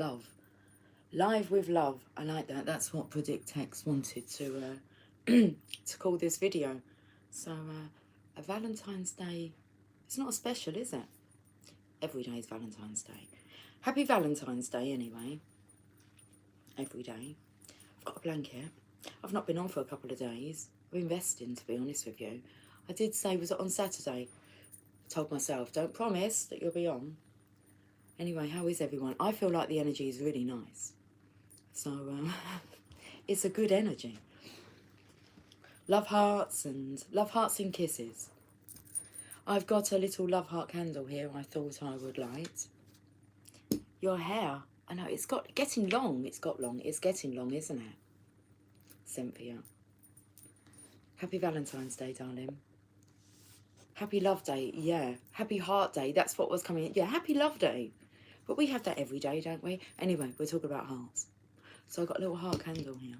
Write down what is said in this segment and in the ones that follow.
love. Live with love. I like that. That's what Predict Text wanted to to call this video. So a Valentine's Day, it's not special, is it? Every day is Valentine's Day. Happy Valentine's Day anyway. Every day. I've got a blanket. I've not been on for a couple of days. I've been resting, to be honest with you. I did say, was it on Saturday? I told myself, don't promise that you'll be on. Anyway, how is everyone? I feel like the energy is really nice. So it's a good energy. Love hearts and kisses. I've got a little love heart candle here I thought I would light. Your hair, I know, it's getting long. It's getting long, isn't it? Cynthia. Happy Valentine's Day, darling. Happy Love Day, yeah. Happy Heart Day, that's what was coming. Yeah, Happy Love Day. But we have that every day, don't we? Anyway, we're talking about hearts. So I've got a little heart candle here.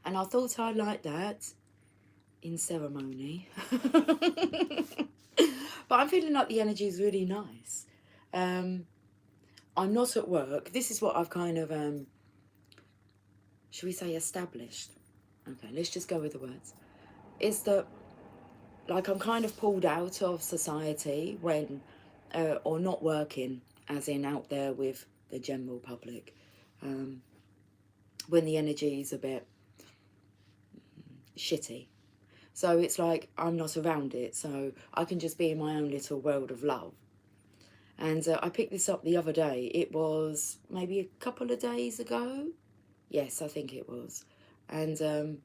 And I thought I'd light that in ceremony. But I'm feeling like the energy is really nice. I'm not at work. This is what I've kind of, should we say established? Okay, let's just go with the words. Is that, like, I'm kind of pulled out of society when, or not working, as in out there with the general public, when the energy is a bit shitty. So it's like I'm not around it, so I can just be in my own little world of love. And I picked this up the other day. It was maybe a couple of days ago. Yes, I think it was. And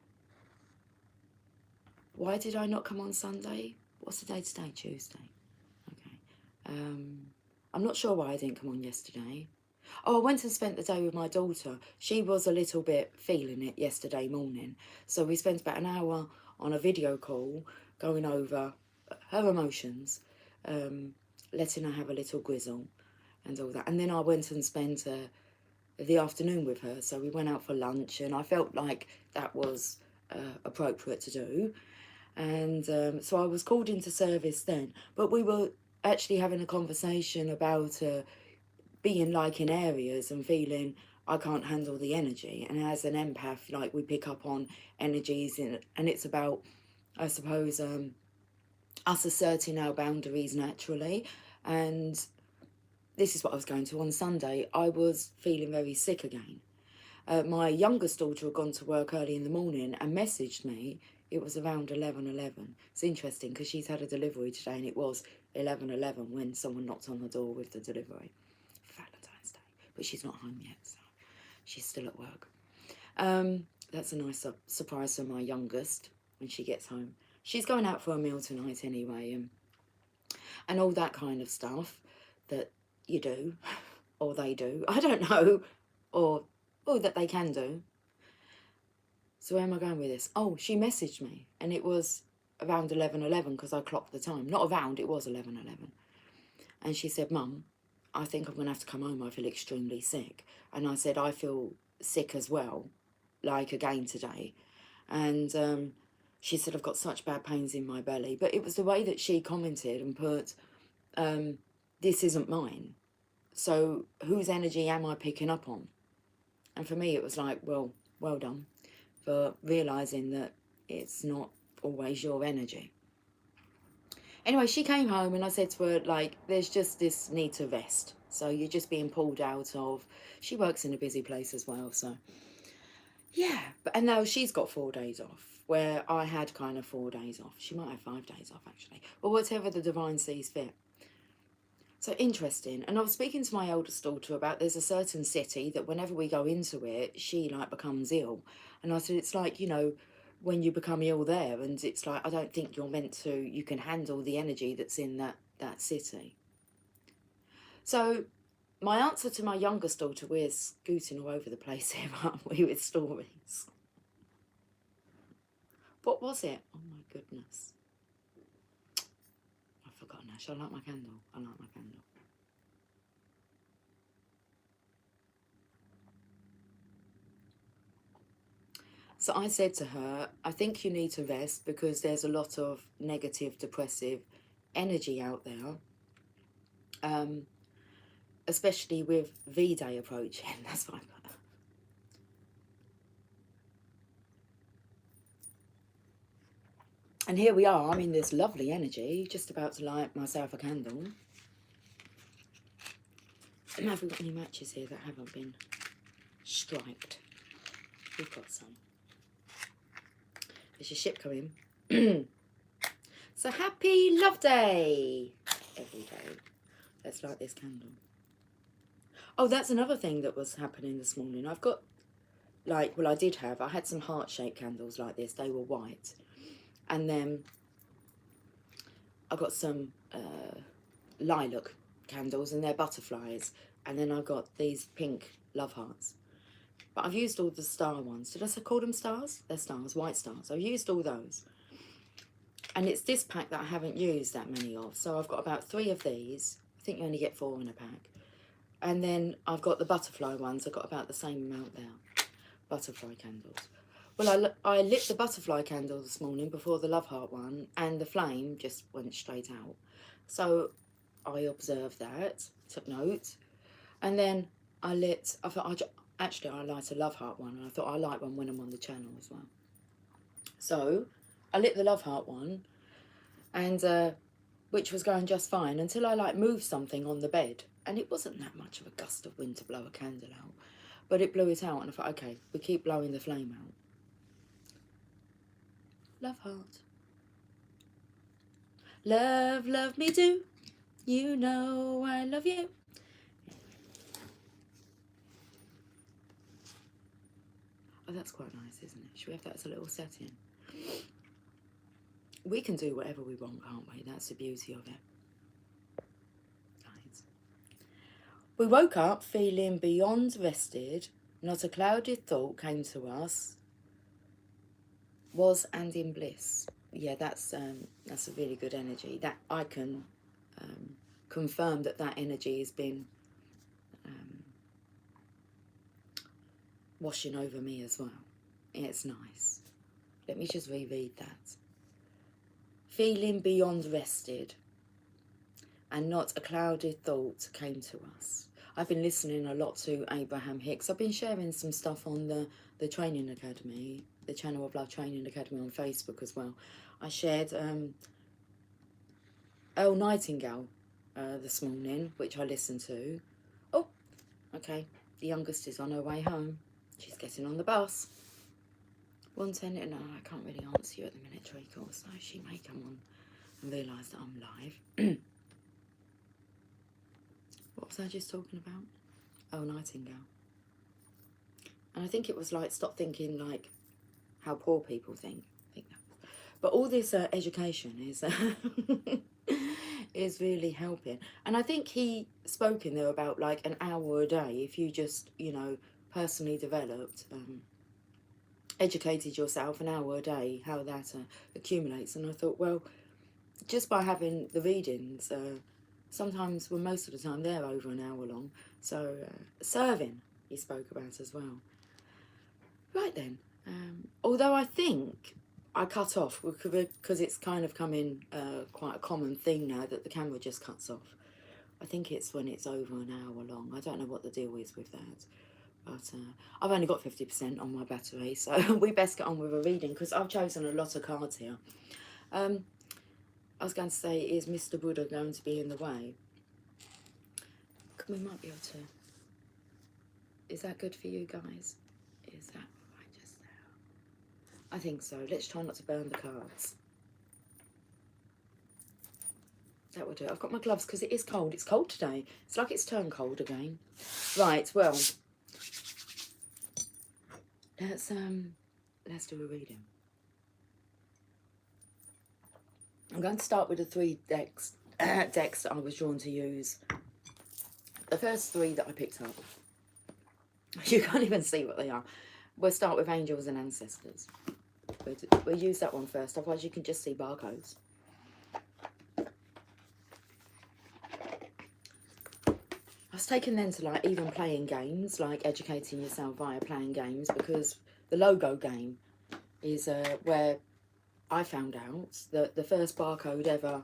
why did I not come on Sunday? What's the day today? Tuesday. Okay. I'm not sure why I didn't come on yesterday. Oh, I went and spent the day with my daughter. She was a little bit feeling it yesterday morning. So we spent about an hour on a video call going over her emotions, letting her have a little grizzle and all that. And then I went and spent the afternoon with her. So we went out for lunch and I felt like that was appropriate to do. And so I was called into service then. But we were actually having a conversation about being like in areas and feeling I can't handle the energy. And as an empath, like we pick up on energies and it's about, I suppose, us asserting our boundaries naturally. And this is what I was going to on Sunday. I was feeling very sick again. My youngest daughter had gone to work early in the morning and messaged me. It was around 11:11. It's interesting because she's had a delivery today and it was 11:11 when someone knocked on the door with the delivery. Valentine's Day. But she's not home yet, so she's still at work. That's a nice surprise for my youngest when she gets home. She's going out for a meal tonight anyway, and all that kind of stuff that you do, or they do, I don't know, or that they can do. So where am I going with this? Oh, she messaged me, and it was around 11:11 because I clocked the time. Not around, it was 11:11. And she said, Mum, I think I'm going to have to come home. I feel extremely sick. And I said, I feel sick as well, like again today. And she said, I've got such bad pains in my belly. But it was the way that she commented and put, this isn't mine. So whose energy am I picking up on? And for me, it was like, well done for realising that it's not always your energy. Anyway, she came home and I said to her, like, there's just this need to rest. So you're just being pulled out of... She works in a busy place as well, so... Yeah, and now she's got 4 days off, where I had kind of 4 days off. She might have 5 days off, actually. Or whatever the divine sees fit. So interesting. And I was speaking to my eldest daughter about there's a certain city that whenever we go into it, she, like, becomes ill. And I said, it's like, you know, when you become ill there, and it's like, I don't think you're meant to, you can handle the energy that's in that city. So my answer to my youngest daughter, we're scooting all over the place here, aren't we, with stories. What was it? Oh my goodness. I've forgotten now. Shall I light my candle? I light my candle. So I said to her, I think you need to rest because there's a lot of negative, depressive energy out there. especially with V-Day approaching. That's fine. And here we are, I'm in this lovely energy, just about to light myself a candle. I haven't got any matches here that haven't been striked. We've got some. There's your ship coming. So happy love day every day. Let's light this candle. Oh, that's another thing that was happening this morning. I've got, like, well, I had some heart-shaped candles like this. They were white. And then I got some lilac candles, and they're butterflies. And then I got these pink love hearts. But I've used all the star ones. Did I call them stars? They're stars, white stars. I've used all those. And it's this pack that I haven't used that many of. So I've got about 3 of these. I think you only get 4 in a pack. And then I've got the butterfly ones. I've got about the same amount there. Butterfly candles. Well, I lit the butterfly candle this morning before the love heart one. And the flame just went straight out. So I observed that. Took note. And then I thought, actually I light a love heart one. And I thought I light one when I'm on the channel as well. So I lit the love heart one, and which was going just fine until I like moved something on the bed, and it wasn't that much of a gust of wind to blow a candle out, but it blew it out, and I thought, okay, we keep blowing the flame out. Love heart. Love, love me do. You know I love you. Oh, that's quite nice, isn't it? Should we have that as a little setting? We can do whatever we want, can't we? That's the beauty of it. Guys. We woke up feeling beyond rested. Not a clouded thought came to us. Was and in bliss. Yeah, that's a really good energy. That I can confirm that energy has been washing over me as well. It's nice. Let me just reread that. Feeling beyond rested, and not a clouded thought came to us. I've been listening a lot to Abraham Hicks. I've been sharing some stuff on the Training Academy, the Channel of Love Training Academy on Facebook as well. I shared Earl Nightingale this morning, which I listened to. Oh, okay. The youngest is on her way home. She's getting on the bus. 110, no, I can't really answer you at the minute, Treacle, so she may come on and realise that I'm live. What was I just talking about? Oh, Nightingale. And I think it was like, stop thinking like how poor people think. I think that was. But all this education is is really helping. And I think he spoke in there about like an hour a day, if you just, you know, personally developed, educated yourself an hour a day, how that accumulates. And I thought, well, just by having the readings, sometimes, well, most of the time they're over an hour long. So serving he spoke about as well. Right then, although I think I cut off because it's kind of coming quite a common thing now that the camera just cuts off. I think it's when it's over an hour long. I don't know what the deal is with that. But I've only got 50% on my battery, so we best get on with a reading because I've chosen a lot of cards here. I was going to say, is Mr. Buddha going to be in the way? We might be able to... Is that good for you guys? Is that right just there? I think so. Let's try not to burn the cards. That will do it. I've got my gloves because it is cold. It's cold today. It's like it's turned cold again. Right, well... Let's do a reading. I'm going to start with the 3 decks that I was drawn to use. The first 3 that I picked up. You can't even see what they are. We'll start with Angels and Ancestors. We'll use that one first, otherwise you can just see barcodes. I was taken then to like even playing games, like educating yourself via playing games, because the logo game is where I found out that the first barcode ever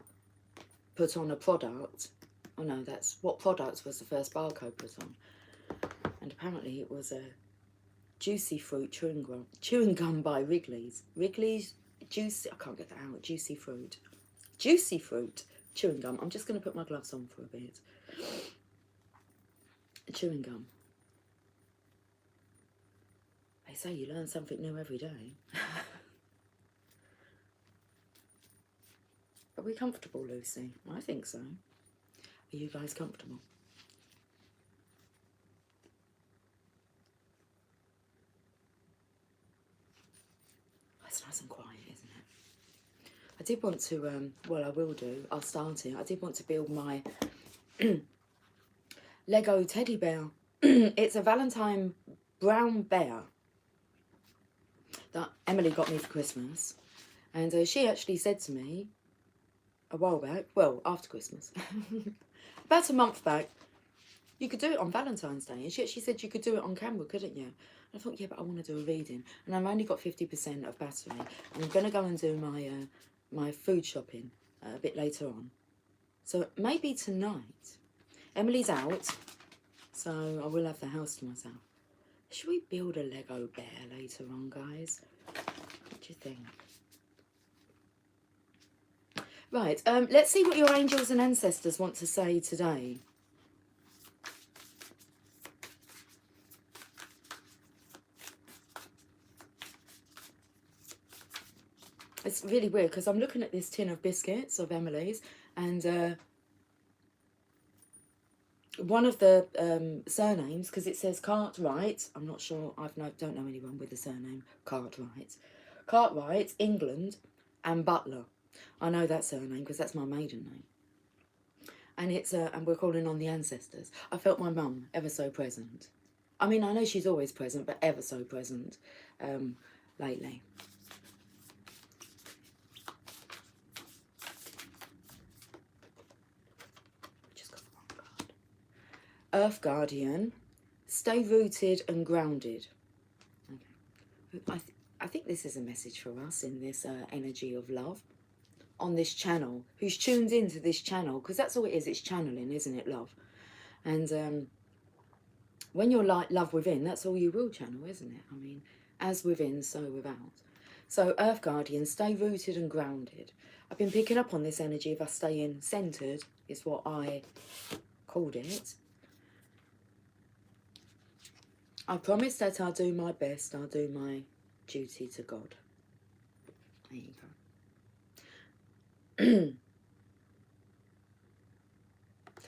put on a product Oh no, that's what product was the first barcode put on. And apparently it was a Juicy Fruit chewing gum by Wrigley's. Wrigley's Juicy, I can't get that out, Juicy Fruit chewing gum. I'm just going to put my gloves on for a bit. Chewing gum. They say you learn something new every day. Are we comfortable, Lucy? I think so. Are you guys comfortable? It's nice and quiet, isn't it? I did want to, well, I will do. I'll start it. I did want to build my Lego teddy bear. It's a Valentine brown bear that Emily got me for Christmas. And she actually said to me a while back, well, after Christmas, about a month back, you could do it on Valentine's Day. And she actually said you could do it on camera, couldn't you? And I thought, yeah, but I want to do a reading. And I've only got 50% of battery. And I'm going to go and do my my food shopping a bit later on. So maybe tonight. Emily's out, so I will have the house to myself. Should we build a Lego bear later on, guys? What do you think? Right, let's see what your angels and ancestors want to say today. It's really weird because I'm looking at this tin of biscuits of Emily's, and one of the surnames, because it says Cartwright, I'm not sure, don't know anyone with the surname Cartwright, England, and Butler. I know that surname because that's my maiden name. And it's and we're calling on the ancestors. I felt my mum ever so present. I mean, I know she's always present, but ever so present lately. Just got the wrong card. Earth Guardian, stay rooted and grounded. Okay. I think this is a message for us in this energy of love on this channel, who's tuned into this channel, because that's all it is, it's channeling, isn't it, love? And when you're like love within, that's all you will channel, isn't it? I mean, as within, so without. So Earth Guardian, stay rooted and grounded. I've been picking up on this energy of us staying centered, is what I called it. I promise that I'll do my best, I'll do my duty to God. There you go. Don't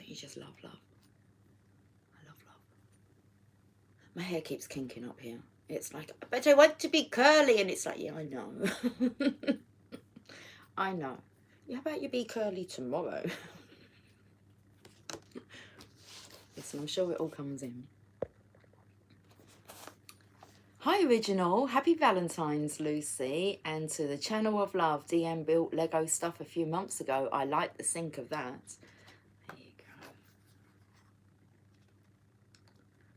you just love love? I love love. My hair keeps kinking up here. It's like, but I want to be curly, and it's like, yeah, I know. I know. Yeah, how about you be curly tomorrow? Listen, I'm sure it all comes in. Hi Original, happy Valentine's, Lucy, and to the Channel of Love. DM built Lego stuff a few months ago. I like the sync of that. There you go.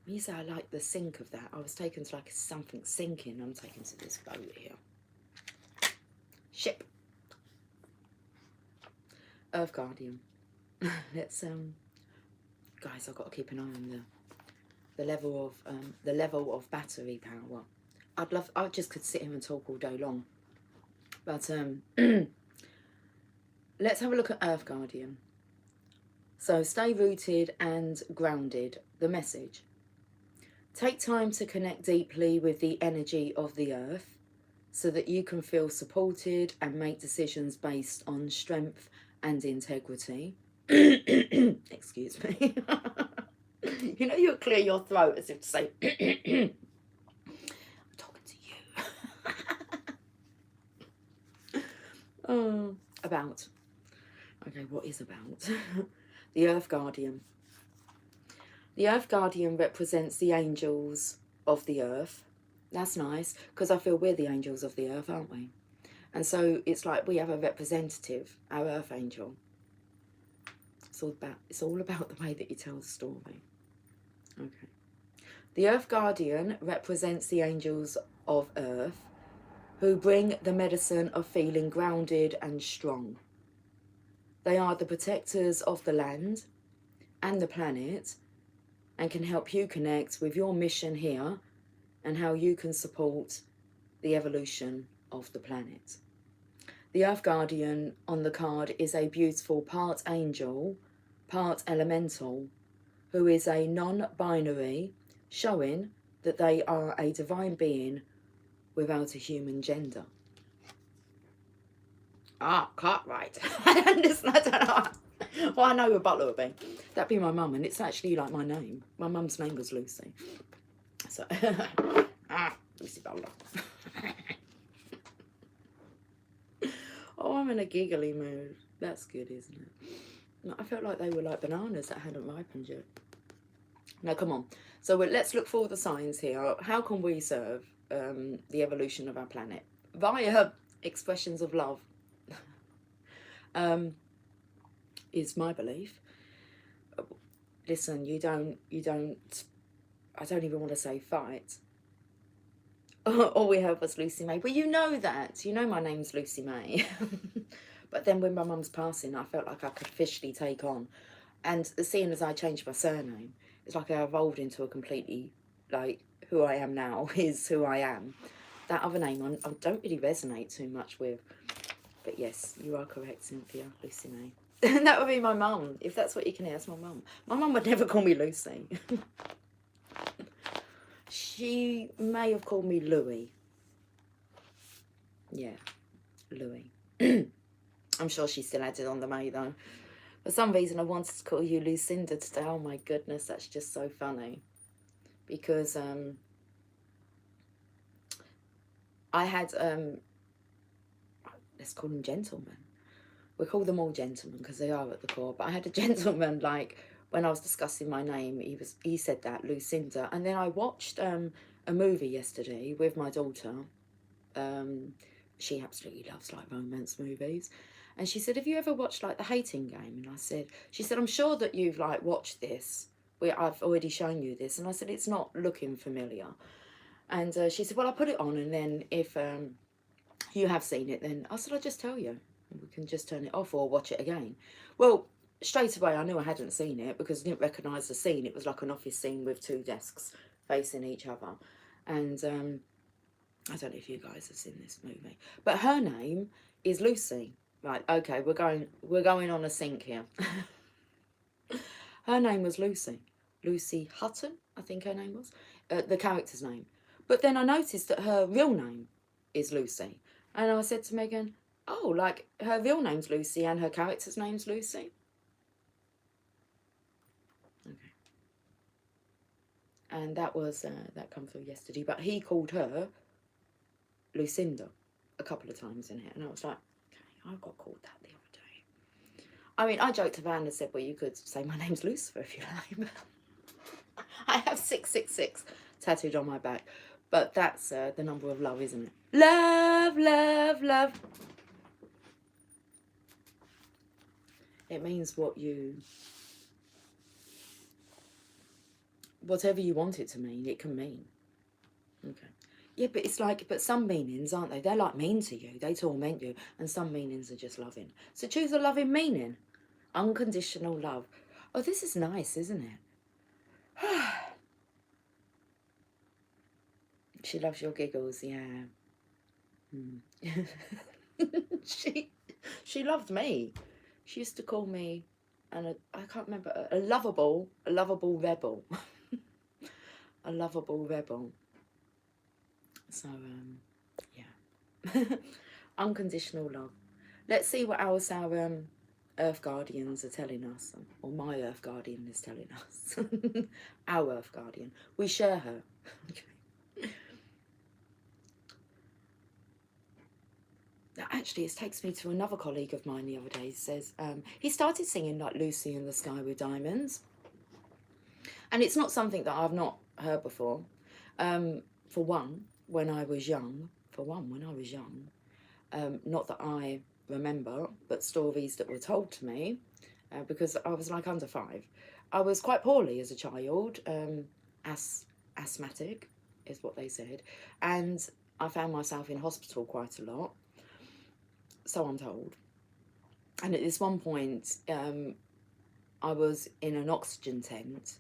When you say I like the sync of that, I was taken to like something sinking. I'm taken to this boat here. Ship. Earth Guardian. Let's guys, I've got to keep an eye on the level of battery power. I just could sit here and talk all day long. But let's have a look at Earth Guardian. So stay rooted and grounded. The message. Take time to connect deeply with the energy of the earth so that you can feel supported and make decisions based on strength and integrity. Excuse me. You know, you'll clear your throat as if to say, I'm talking to you. Oh, about. Okay, what is about? The Earth Guardian. The Earth Guardian represents the angels of the earth. That's nice, because I feel we're the angels of the earth, aren't we? And so it's like we have a representative, our earth angel. It's all about the way that you tell the story. Okay. The Earth Guardian represents the angels of earth who bring the medicine of feeling grounded and strong. They are the protectors of the land and the planet, and can help you connect with your mission here and how you can support the evolution of the planet. The Earth Guardian on the card is a beautiful part angel, part elemental, who is a non-binary, showing that they are a divine being without a human gender. Ah, Cartwright. I don't know. Well, I know who a butler would be. That'd be my mum, and it's actually like my name. My mum's name was Lucy. So, Lucy Butler. Oh, I'm in a giggly mood. That's good, isn't it? I felt like they were like bananas that hadn't ripened yet. Now, come on. So let's look for the signs here. How can we serve the evolution of our planet? Via expressions of love. Is my belief. Listen, I don't even want to say fight. All we heard was Lucy May. Well, you know that. You know my name's Lucy May. But then when my mum's passing, I felt like I could officially take on. And seeing as I changed my surname, it's like I evolved into a completely, like, who I am now is who I am. That other name I don't really resonate too much with. But yes, you are correct, Cynthia. Lucy May. That would be my mum. If that's what you can hear, that's my mum. My mum would never call me Lucy. She may have called me Louie. Yeah, Louie. I'm sure she still had it on the May though. For some reason I wanted to call you Lucinda today. Oh my goodness, that's just so funny. Because I had, let's call them gentlemen. We call them all gentlemen because they are at the core. But I had a gentleman, like, when I was discussing my name, he said that, Lucinda. And then I watched a movie yesterday with my daughter. She absolutely loves, like, romance movies. And she said, have you ever watched, like, The Hating Game? And she said, I'm sure that you've, like, watched this. I've already shown you this. And I said, it's not looking familiar. And she said, well, I'll put it on. And then if you have seen it, then I said, I'll just tell you. We can just turn it off or watch it again. Well, straight away, I knew I hadn't seen it because I didn't recognise the scene. It was like an office scene with two desks facing each other. And I don't know if you guys have seen this movie. But her name is Lucy. Right, okay, we're going on a sync here. Her name was Lucy. Lucy Hutton, I think her name was. The character's name. But then I noticed that her real name is Lucy. And I said to Megan, oh, like, her real name's Lucy and her character's name's Lucy? Okay. And that was, that come through yesterday. But he called her Lucinda a couple of times in here. And I was like, okay, I got called that the other day. I mean, I joked around and said, well, you could say my name's Lucifer if you like. I have 666 tattooed on my back. But that's the number of love, isn't it? Love, love, love. It means whatever you want it to mean, it can mean. Okay. Yeah, but it's like, but some meanings, aren't they? They're like mean to you. They torment you. And some meanings are just loving. So choose a loving meaning. Unconditional love. Oh, this is nice, isn't it? She loves your giggles, yeah. She loved me. She used to call me, and I can't remember, a lovable rebel. A lovable rebel. So, yeah. Unconditional love. Let's see what else our Earth Guardians are telling us, or my Earth Guardian is telling us. Our Earth Guardian. We share her. Okay. Actually, it takes me to another colleague of mine the other day. He says he started singing like Lucy in the Sky with Diamonds. And it's not something that I've not heard before. For one, when I was young. Not that I remember, but stories that were told to me, because I was like under 5. I was quite poorly as a child, asthmatic is what they said. And I found myself in hospital quite a lot. So I'm told. And at this one point, I was in an oxygen tent,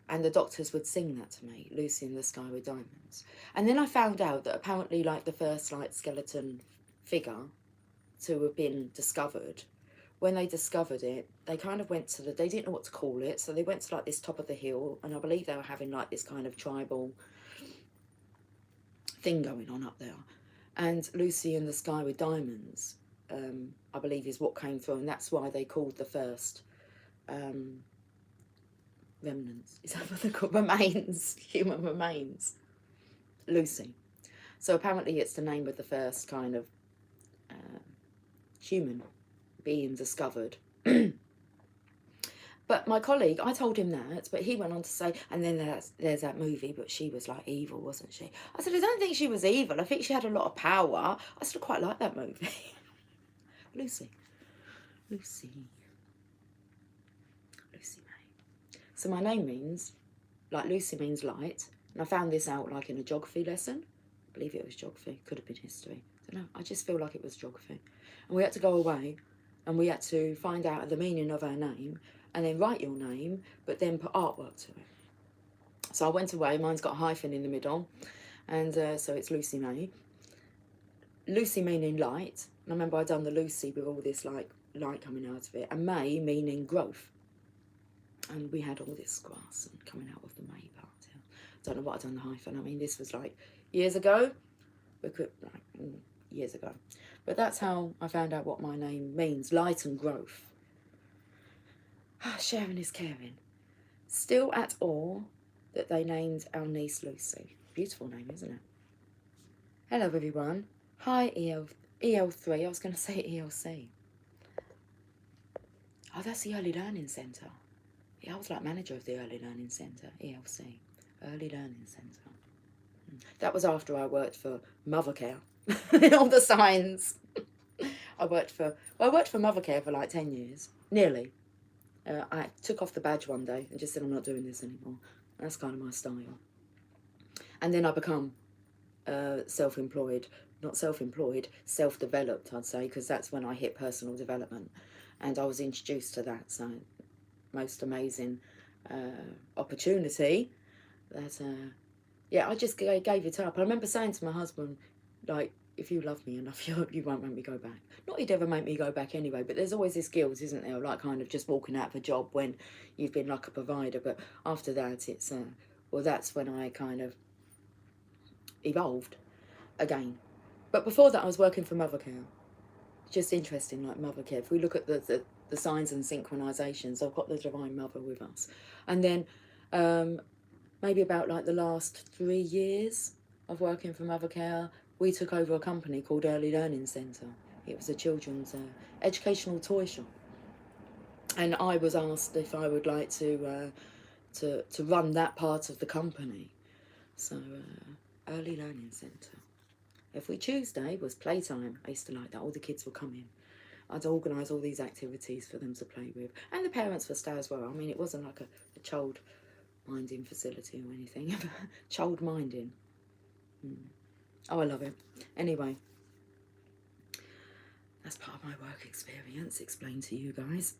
and the doctors would sing that to me, Lucy in the Sky with Diamonds. And then I found out that apparently, like, the first, like, skeleton figure to have been discovered, when they discovered it, they kind of went to they didn't know what to call it, so they went to, like, this top of the hill, and I believe they were having, like, this kind of tribal thing going on up there. And Lucy in the Sky with Diamonds, I believe, is what came through, and that's why they called the first remnants, is that what they're called? Remains, human remains, Lucy. So apparently it's the name of the first kind of human being discovered. But my colleague, I told him that, but he went on to say, and then there's that movie, but she was like evil, wasn't she? I said, I don't think she was evil. I think she had a lot of power. I still quite like that movie. Lucy. Lucy. Lucy May. So my name means, like, Lucy means light. And I found this out, like, in a geography lesson. I believe it was geography. Could have been history. I don't know. I just feel like it was geography. And we had to go away, and we had to find out the meaning of our name, and then write your name, but then put artwork to it. So I went away. Mine's got a hyphen in the middle, and so it's Lucy May. Lucy meaning light. And I remember I'd done the Lucy with all this, like, light coming out of it, and May meaning growth. And we had all this grass and coming out of the May part. Don't know what I'd done the hyphen. I mean, this was like years ago. Years ago. But that's how I found out what my name means, light and growth. Sharing is caring. Still at awe that they named our niece Lucy. Beautiful name, isn't it? Hello, everyone. Hi, EL3. I was going to say ELC. Oh, that's the Early Learning Centre. Yeah, I was like manager of the Early Learning Centre, ELC. Early Learning Centre. That was after I worked for Mothercare. All the signs. I worked for Mothercare for like 10 years. Nearly. I took off the badge one day and just said, I'm not doing this anymore. That's kind of my style. And then I become self-employed. Not self-employed, self-developed, I'd say, because that's when I hit personal development. And I was introduced to that. So, most amazing opportunity that, yeah, I just gave it up. I remember saying to my husband, like, if you love me enough, you won't make me go back. Not he'd ever make me go back anyway, but there's always this guilt, isn't there, like kind of just walking out of a job when you've been like a provider. But after that, it's, well, that's when I kind of evolved again. But before that, I was working for Mothercare. Just interesting, like Mothercare. If we look at the signs and synchronizations, I've got the Divine Mother with us. And then maybe about like the last 3 years of working for Mothercare, we took over a company called Early Learning Centre. It was a children's educational toy shop. And I was asked if I would like to run that part of the company. So, Early Learning Centre. Every Tuesday was playtime. I used to like that. All the kids would come in. I'd organise all these activities for them to play with. And the parents would stay as well. I mean, it wasn't like a child minding facility or anything. Child minding. Oh, I love it. Anyway, that's part of my work experience, explained to you guys.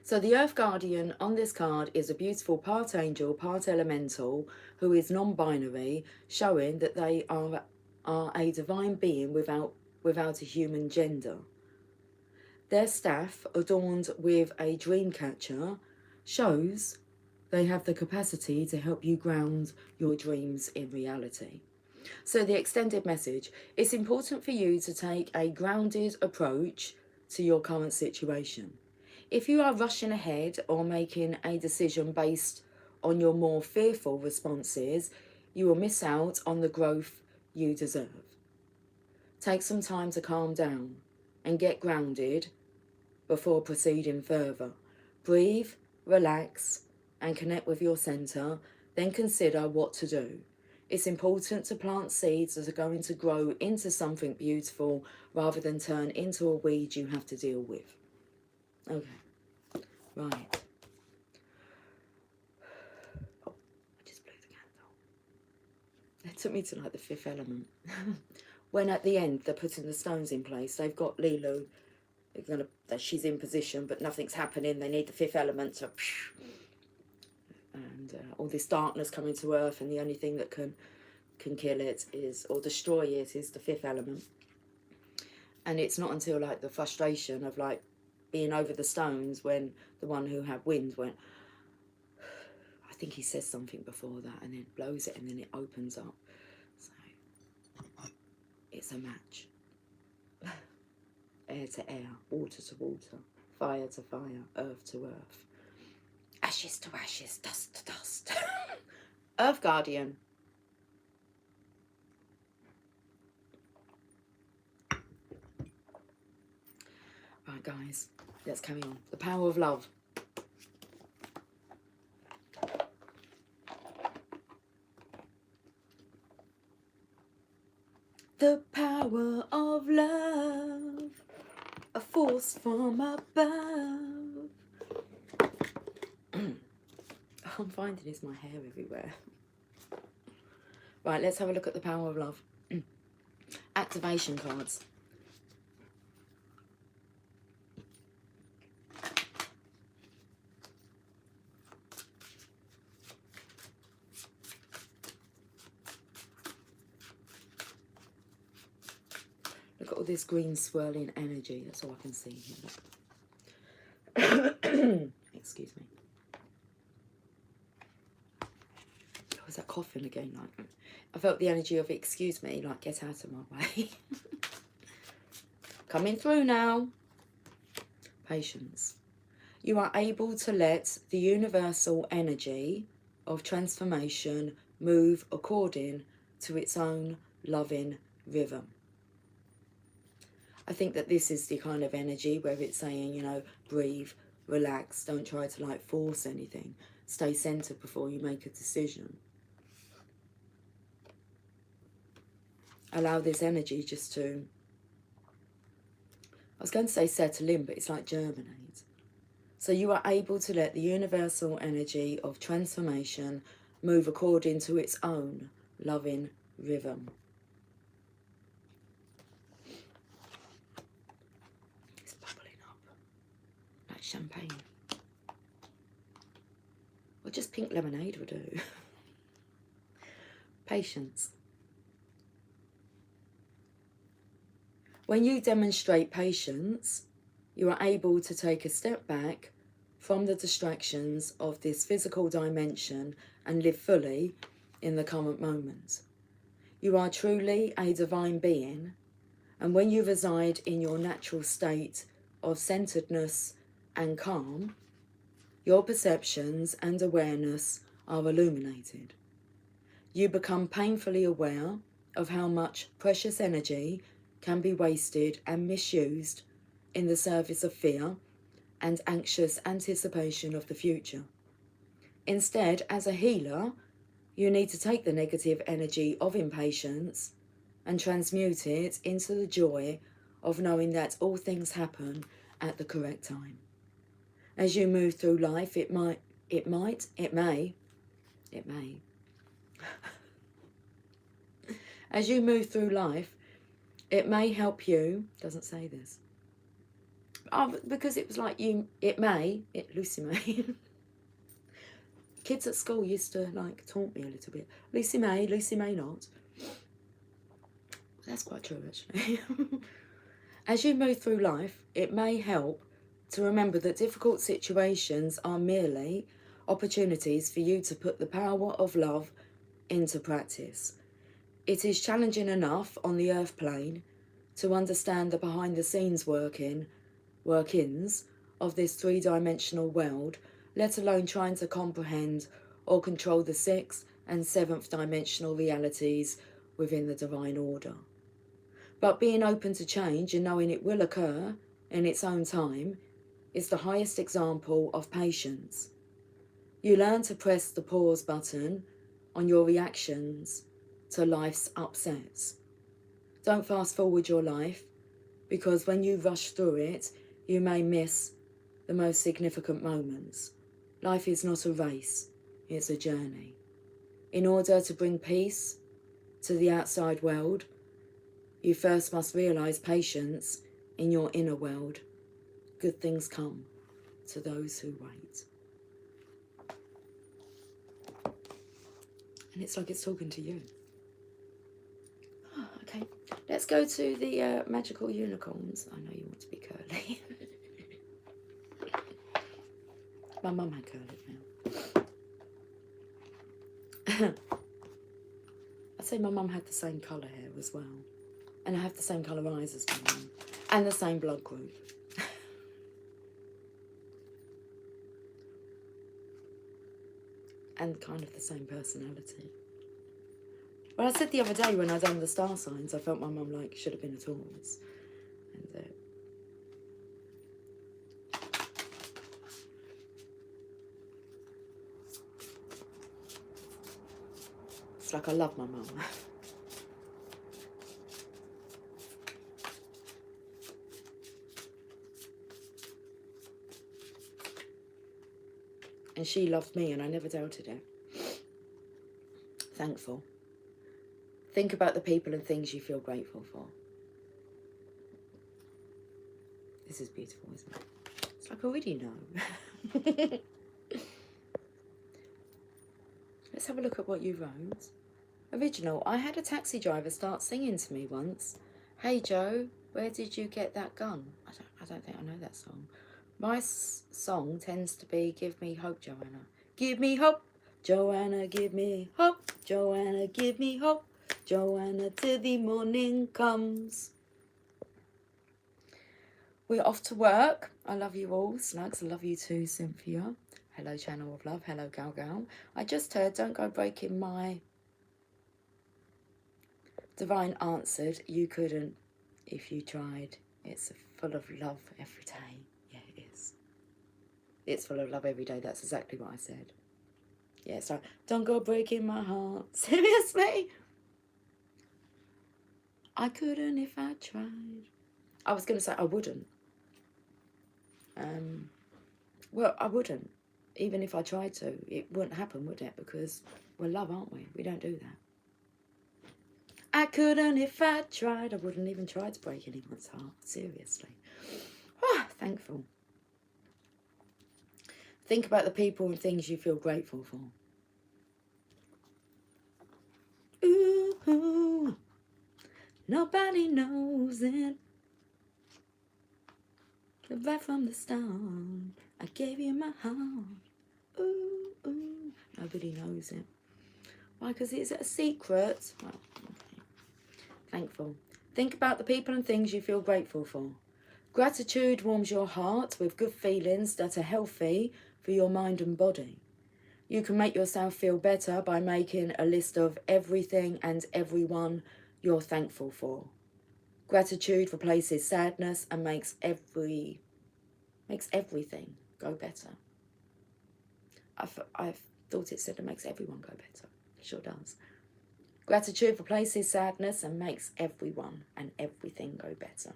So the Earth Guardian on this card is a beautiful part angel, part elemental, who is non-binary, showing that they are a divine being without a human gender. Their staff, adorned with a dream catcher, shows they have the capacity to help you ground your dreams in reality. So the extended message: it's important for you to take a grounded approach to your current situation. If you are rushing ahead or making a decision based on your more fearful responses, you will miss out on the growth you deserve. Take some time to calm down and get grounded before proceeding further. Breathe, relax, and connect with your centre, then consider what to do. It's important to plant seeds that are going to grow into something beautiful rather than turn into a weed you have to deal with. Okay, right. Oh, I just blew the candle. It took me to like the fifth element. when at the end they're putting the stones in place, they've got Lilu, she's in position, but nothing's happening. They need the fifth element to, and all this darkness coming to Earth, and the only thing that can kill it is, or destroy it, is the fifth element. And it's not until like the frustration of like being over the stones when the one who had wind went, I think he says something before that, and then blows it, and then it opens up. So it's a match. Air to air, water to water, fire to fire, earth to earth, ashes to ashes, dust to dust. Earth Guardian. Right, guys, let's carry on. The power of love. The power of love, a force from above. I'm finding it's my hair everywhere. Right, let's have a look at the power of love. Activation cards. Look at all this green swirling energy. That's all I can see here. Excuse me. Was that coughing again? Like, I felt the energy of excuse me, like get out of my way. Coming through now. Patience. You are able to let the universal energy of transformation move according to its own loving rhythm. I think that this is the kind of energy where it's saying, you know, breathe, relax, don't try to like force anything. Stay centered before you make a decision. Allow this energy just to, I was going to say settle in, but it's like germinate. So you are able to let the universal energy of transformation move according to its own loving rhythm. It's bubbling up like champagne. Or just pink lemonade will do. Patience. When you demonstrate patience, you are able to take a step back from the distractions of this physical dimension and live fully in the current moment. You are truly a divine being, and when you reside in your natural state of centeredness and calm, your perceptions and awareness are illuminated. You become painfully aware of how much precious energy can be wasted and misused in the service of fear and anxious anticipation of the future. Instead, as a healer, you need to take the negative energy of impatience and transmute it into the joy of knowing that all things happen at the correct time. As you move through life, it may. As you move through life, it may help you, doesn't say this, because it was like Lucy May. Kids at school used to like taunt me a little bit. Lucy may not. That's quite true, actually. As you move through life, it may help to remember that difficult situations are merely opportunities for you to put the power of love into practice. It is challenging enough on the earth plane to understand the behind-the-scenes workings of this three-dimensional world, let alone trying to comprehend or control the sixth and seventh dimensional realities within the divine order. But being open to change and knowing it will occur in its own time is the highest example of patience. You learn to press the pause button on your reactions to life's upsets. Don't fast forward your life, because when you rush through it, you may miss the most significant moments. Life is not a race, it's a journey. In order to bring peace to the outside world, You first must realise patience in your inner world. Good things come to those who wait. And it's like it's talking to you. Oh, okay, let's go to the magical unicorns. I know you want to be curly. My mum had curly hair. I'd say my mum had the same colour hair as well. And I have the same colour eyes as my mum. And the same blood group. And kind of the same personality. Well, I said the other day when I done the star signs, I felt my mum like should have been a Taurus. And it's like I love my mum. And she loved me, and I never doubted it. Thankful. Think about the people and things you feel grateful for. This is beautiful, isn't it? It's like I already know. Let's have a look at what you wrote. Original. I had a taxi driver start singing to me once. Hey Joe, where did you get that gun? I don't think I know that song. My song tends to be Give Me Hope, Joanna. Give me hope, Joanna, give me hope. Joanna, give me hope. Joanna, till the morning comes. We're off to work. I love you all. Snags, I love you too, Cynthia. Hello, Channel of Love. Hello, Gal Gal. I just heard, don't go breaking my... Divine answered, you couldn't if you tried. It's full of love every day. Yeah, it is. It's full of love every day. That's exactly what I said. Yeah, so don't go breaking my heart. Seriously? I couldn't if I tried. I was going to say I wouldn't. Well, I wouldn't. Even if I tried to, it wouldn't happen, would it? Because we're love, aren't we? We don't do that. I couldn't if I tried. I wouldn't even try to break anyone's heart. Seriously. Oh, thankful. Think about the people and things you feel grateful for. Ooh, nobody knows it. Right from the start, I gave you my heart. Ooh, ooh. Nobody knows it. Why? Because it's a secret. Well, okay. Thankful. Think about the people and things you feel grateful for. Gratitude warms your heart with good feelings that are healthy for your mind and body. You can make yourself feel better by making a list of everything and everyone you're thankful for. Gratitude replaces sadness and makes everything go better. I thought it said it makes everyone go better. It sure does. Gratitude replaces sadness and makes everyone and everything go better.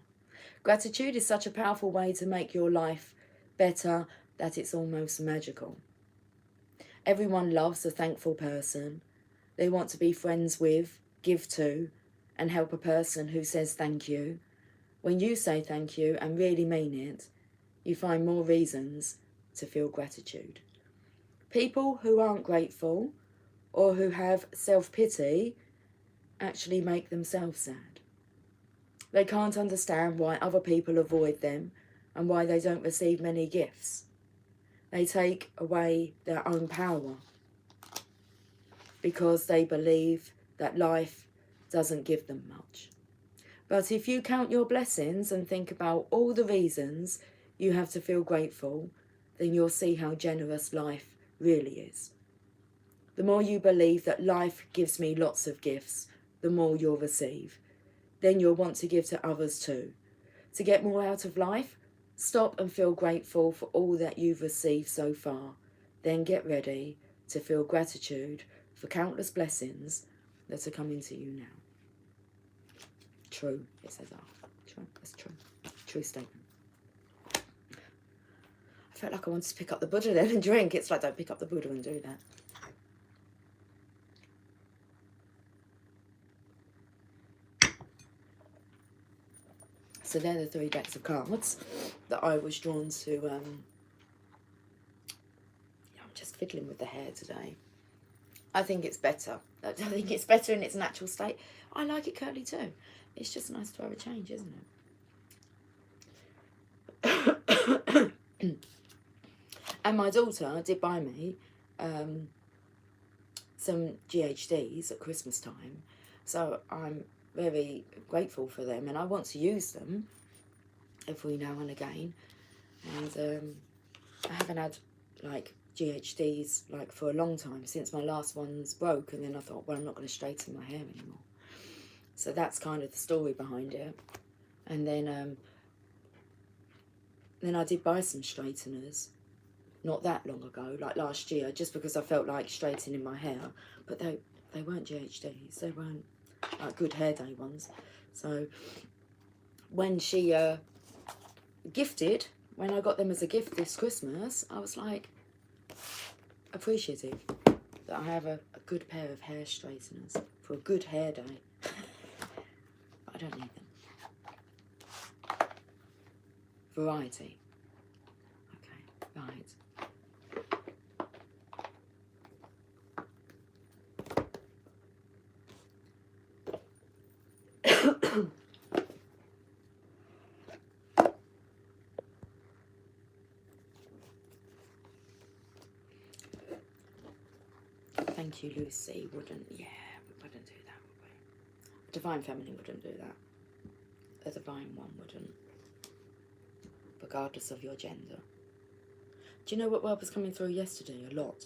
Gratitude is such a powerful way to make your life better that it's almost magical. Everyone loves a thankful person. They want to be friends with, give to, and help a person who says thank you. When you say thank you and really mean it, you find more reasons to feel gratitude. People who aren't grateful or who have self-pity actually make themselves sad. They can't understand why other people avoid them and why they don't receive many gifts. They take away their own power because they believe that life doesn't give them much. But if you count your blessings and think about all the reasons you have to feel grateful, then you'll see how generous life really is. The more you believe that life gives me lots of gifts, the more you'll receive. Then you'll want to give to others too. To get more out of life, stop and feel grateful for all that you've received so far. Then get ready to feel gratitude for countless blessings that are coming to you now. True, it says after. True, that's true. True statement. I felt like I wanted to pick up the Buddha then and drink. It's like, don't pick up the Buddha and do that. So they're the 3 decks of cards that I was drawn to. I'm just fiddling with the hair today. I think it's better. I think it's better in its natural state. I like it curly too. It's just nice to have a change, isn't it? And my daughter did buy me some GHDs at Christmas time. So I'm very grateful for them, and I want to use them every now and again. And I haven't had like GHDs like for a long time, since my last ones broke, and then I thought, well, I'm not going to straighten my hair anymore. So that's kind of the story behind it. And then I did buy some straighteners not that long ago, like last year, just because I felt like straightening my hair, but they weren't GHDs, they weren't like good hair day ones. So when she gifted, when I got them as a gift this Christmas, I was like appreciative that I have a good pair of hair straighteners for a good hair day. I don't need them. Variety. Okay, right. Thank you, Lucy. Wouldn't, yeah, we wouldn't do that, would we? A divine feminine wouldn't do that. A divine one wouldn't. Regardless of your gender. Do you know what word was coming through yesterday a lot?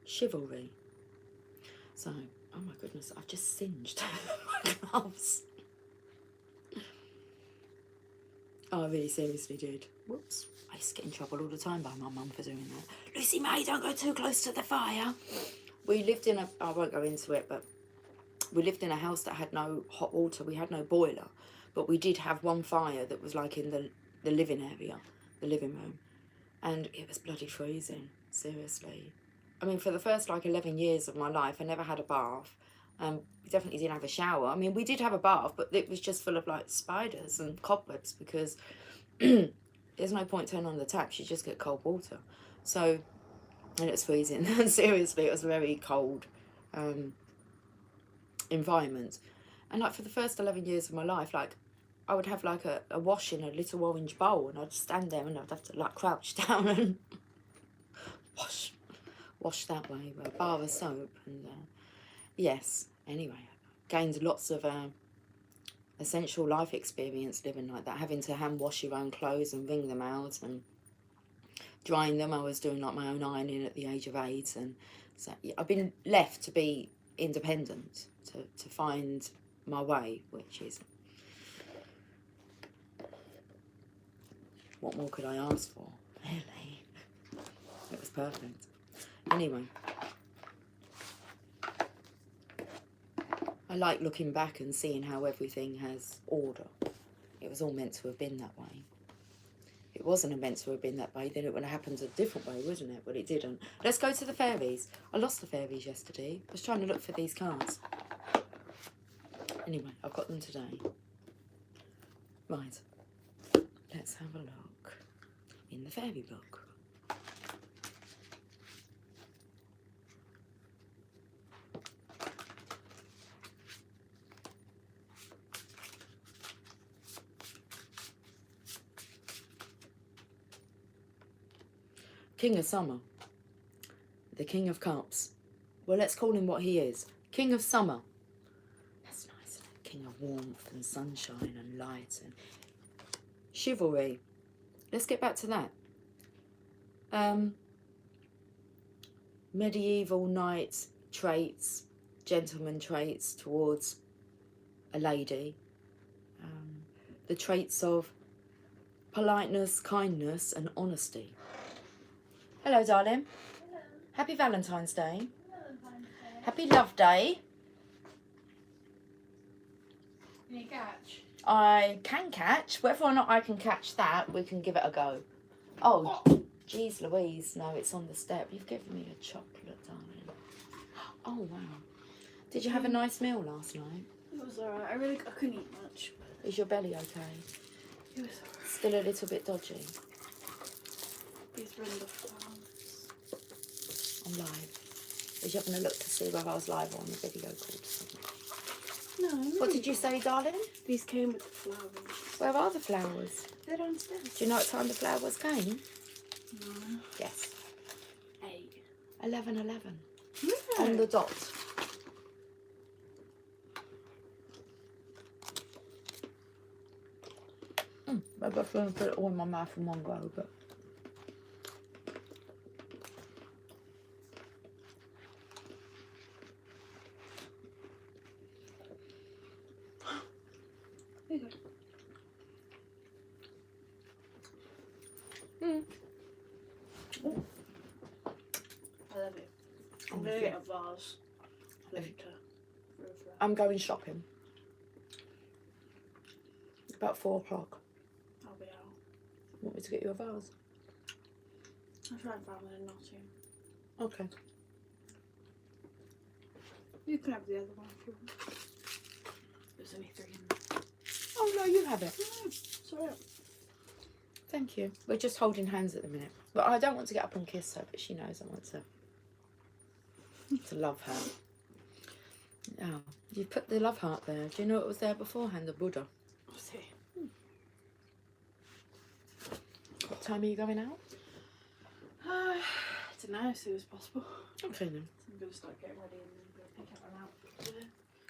Chivalry. So, oh my goodness, I've just singed my gloves. Oh, I really seriously did. Whoops. I used to get in trouble all the time by my mum for doing that. Lucy May, don't go too close to the fire. We lived in I won't go into it, but we lived in a house that had no hot water. We had no boiler, but we did have one fire that was like in the living area, the living room. And it was bloody freezing, seriously. I mean, for the first like 11 years of my life, I never had a bath. We definitely didn't have a shower. I mean, we did have a bath, but it was just full of like spiders and cobwebs, because there's no point turning on the tap. You just get cold water. So, and it's freezing. Seriously, it was a very cold environment. And like for the first 11 years of my life, like I would have like a wash in a little orange bowl, and I'd stand there and I'd have to like crouch down and wash that way with a bar of soap. And yes, anyway, gained lots of essential life experience living like that, having to hand wash your own clothes and wring them out and drying them. I was doing like my own ironing at the age of 8, and so yeah, I've been left to be independent, to find my way, which is, what more could I ask for, really? It was perfect. Anyway, I like looking back and seeing how everything has order. It was all meant to have been that way. If it wasn't meant to have been that way, then it would have happened a different way, wouldn't it? But it didn't. Let's go to the fairies. I lost the fairies yesterday. I was trying to look for these cards. Anyway, I've got them today. Right. Let's have a look in the fairy book. King of Summer, the King of Cups. Well, let's call him what he is. King of Summer. That's nice, isn't it? King of warmth and sunshine and light and chivalry. Let's get back to that. Medieval knight traits, gentleman traits towards a lady. The traits of politeness, kindness and honesty. Hello, darling. Hello. Happy Valentine's Day. Valentine's Day. Happy Love Day. Can you catch? I can catch. Whether or not I can catch that, we can give it a go. Oh, geez Louise. No, it's on the step. You've given me a chocolate, darling. Oh, wow. Did you have a nice meal last night? It was alright. I couldn't eat much. Is your belly okay? It was alright. Still a little bit dodgy. These were in the flowers. I'm live. Was you having a look to see whether I was live or on the video call? No. What did you say, darling? These came with the flowers. Where are the flowers? They're downstairs. Do you know what time the flowers came? No. Yes. 8. 11:11. Yeah. On the dot. Maybe I was going to put it all in my mouth in one go, but... There you go. I love it. I'm gonna get a vase later. I'm going shopping. It's about 4 o'clock. I'll be out. Want me to get you a vase? I'll try and find one in Nottingham. Okay. You can have the other one if you want. There's only 3 in there. Oh no, you have it. No, sorry. Thank you. We're just holding hands at the minute. But I don't want to get up and kiss her, but she knows I want to love her. Oh, you put the love heart there. Do you know what was there beforehand? The Buddha. I'll see. What time are you going out? I don't know, as soon as possible. Okay then. I'm going to start getting ready and then go pick out an outfit.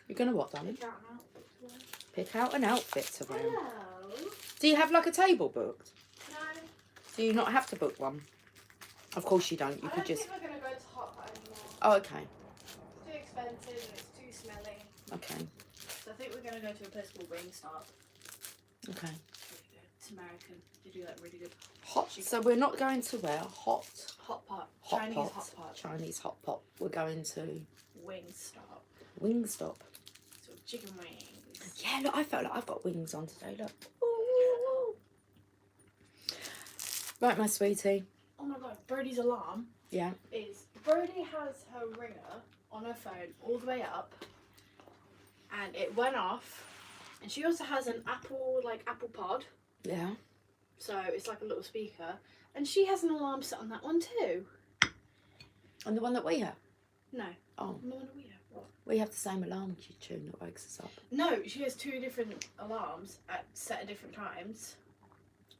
You're going to what, darling? Pick out an outfit. Pick out an outfit to wear. Hello. Do you have like a table booked? No. Do you not have to book one? Of course you don't. You I could don't just... think we're going to go to Hot Pot anymore. Oh, okay. It's too expensive and it's too smelly. Okay. So I think we're going to go to a place called Wingstop. Okay. It's American. They do like really good Hot. So we're not going to where? Hot pot. Hot Chinese pot. hot pot. Chinese hot pot. We're going to Wingstop. Wingstop. So chicken wings. Yeah, look, I felt like I've got wings on today, look. Ooh, ooh, ooh. Right, my sweetie. Oh my god, Brody's alarm Yeah. is Brody has her ringer on her phone all the way up and it went off, and she also has an Apple Pod, Yeah. so it's like a little speaker, and she has an alarm set on that one too. And the one that we have? No. Oh, No wonder we have what? we have the same alarm tune that wakes us up. No, she has 2 different alarms set at different times.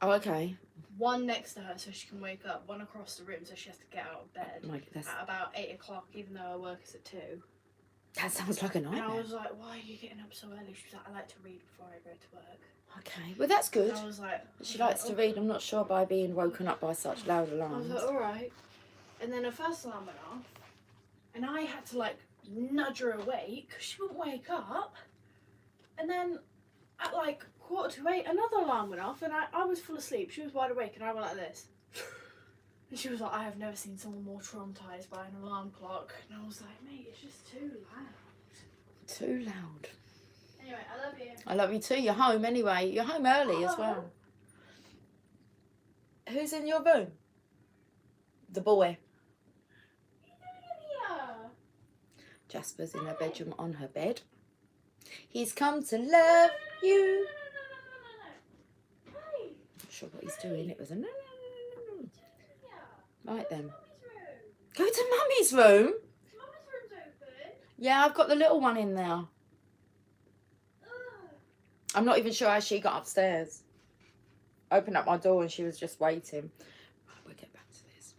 Oh, okay. One next to her so she can wake up, one across the room so she has to get out of bed That's, at about 8 o'clock, even though her work is at 2. that sounds like a And I nightmare. was like, why are you getting up so early? She was like, I like to read before I go to work. Okay, well that's good. And I was like... She likes to read. I'm not sure by being woken up by such loud I was alarms. like, alright. And then her first alarm went off, and I had to like nudge her awake because she wouldn't wake up. And then at like 7:45, another alarm went off, and I was full asleep. She was wide awake, and I went like this. And she was like, I have never seen someone more traumatized by an alarm clock. And I was like, mate, it's just too loud. Too loud. Anyway, I love you. I love you too. You're home anyway. You're home early as well. Who's in your room? The boy. Yeah. Jasper's in her bedroom on her bed. He's come to love you. Hey, Not sure what he's doing. It was a no, no, no, no, no. yeah. Right then. Mummy's room. Go to Mummy's room. Mummy's room's open. Yeah, I've got the little one in there. Ugh. I'm not even sure how she got upstairs. Opened up my door and she was just waiting. Right, we'll get back to this.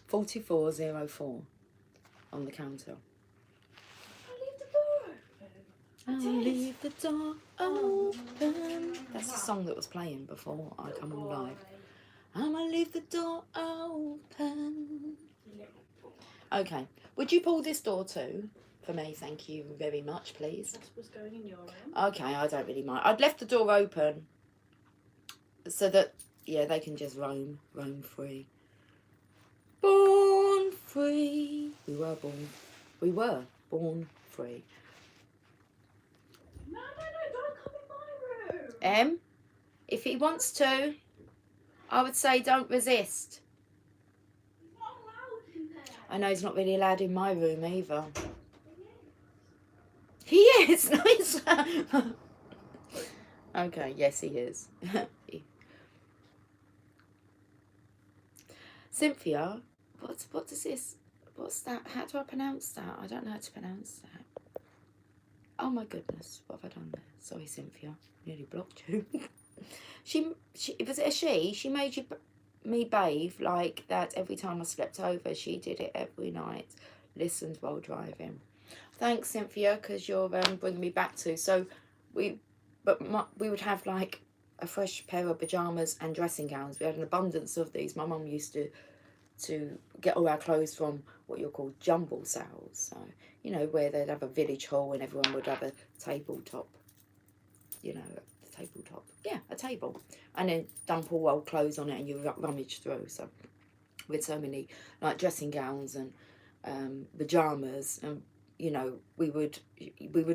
4404 on the counter. I'll leave the door open. I'll leave the door open. That's the song that was playing before I come on live. I'ma leave the door open. Okay. Would you pull this door too? For me, thank you very much, please. That's what's going in your room. Okay, I don't really mind. I'd left the door open so that, yeah, they can just roam free. Born free. We were born free. No, don't come in my room. If he wants to, I would say don't resist. He's not allowed in there. I know he's not really allowed in my room either. He It's nice. Okay, yes, he is. Cynthia, what does this? What's that? How do I pronounce that? I don't know how to pronounce that. Oh my goodness, what have I done there? Sorry, Cynthia, nearly blocked you. she was it a she? She made me bathe like that every time I slept over. She did it every night. Listened while driving. Thanks, Cynthia, because you're bringing me back to. So we would have like a fresh pair of pajamas and dressing gowns. We had an abundance of these. My mum used to get all our clothes from what you'll call jumble sales. So, you know, where they'd have a village hall and everyone would have a tabletop, you know, a tabletop. Yeah, a table. And then dump all old clothes on it and you rummage through. So with so many like dressing gowns and pajamas, and you know, we would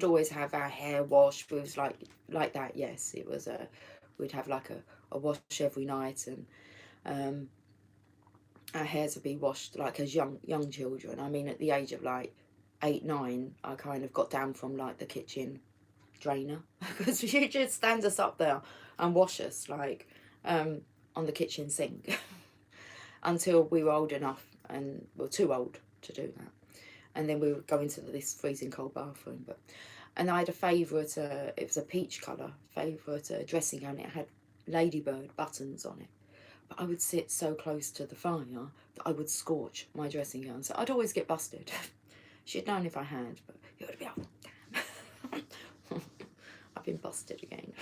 always have our hair washed. It was like that. Yes, it was we'd have like a wash every night, and our hairs would be washed like as young children. I mean, at the age of like 8, 9, I kind of got down from like the kitchen drainer because you just stand us up there and wash us like on the kitchen sink until we were old enough and were too old to do that. And then we would go into this freezing cold bathroom. And I had a favourite, it was a peach colour, favourite dressing gown. It had ladybird buttons on it. But I would sit so close to the fire that I would scorch my dressing gown. So I'd always get busted. She'd known if I had, but it would be, oh, damn. I've been busted again.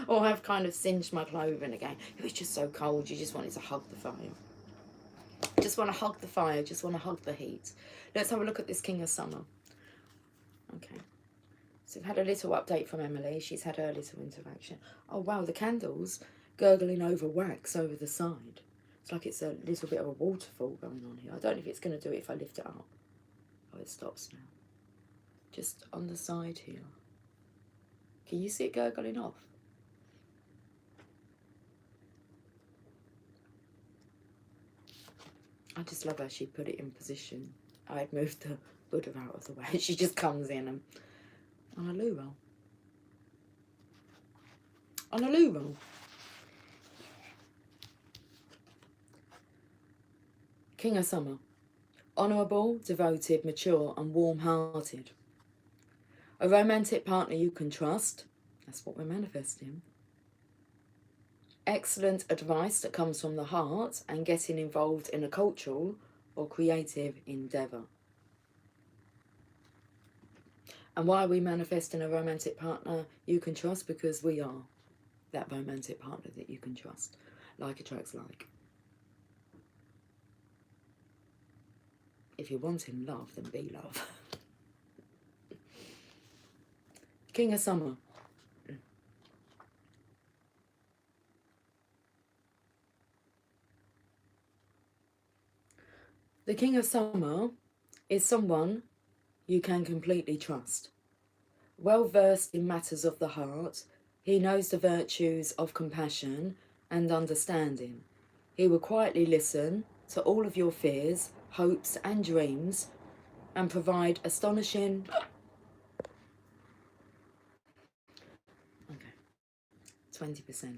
Or I've kind of singed my clothing again. It was just so cold, you just wanted to hug the fire. Just want to hug the fire, just want to hug the heat. Let's have a look at this King of Summer. Okay. So we've had a little update from Emily. She's had her little interaction. Oh, wow, the candle's gurgling over wax over the side. It's like it's a little bit of a waterfall going on here. I don't know if it's going to do it if I lift it up. Oh, it stops now. Just on the side here. Can you see it gurgling off? I just love how she put it in position. I had moved the Buddha out of the way. She just comes in and on a loo roll. On a loo roll. King of Summer. Honourable, devoted, mature and warm-hearted. A romantic partner you can trust. That's what we're manifesting. Excellent advice that comes from the heart and getting involved in a cultural or creative endeavour. And why are we manifesting a romantic partner you can trust? Because we are that romantic partner that you can trust. Like attracts like. If you're wanting love, then be love. King of Summer. The King of Summer is someone you can completely trust. Well versed in matters of the heart, he knows the virtues of compassion and understanding. He will quietly listen to all of your fears, hopes and dreams and provide astonishing... Okay, 20%.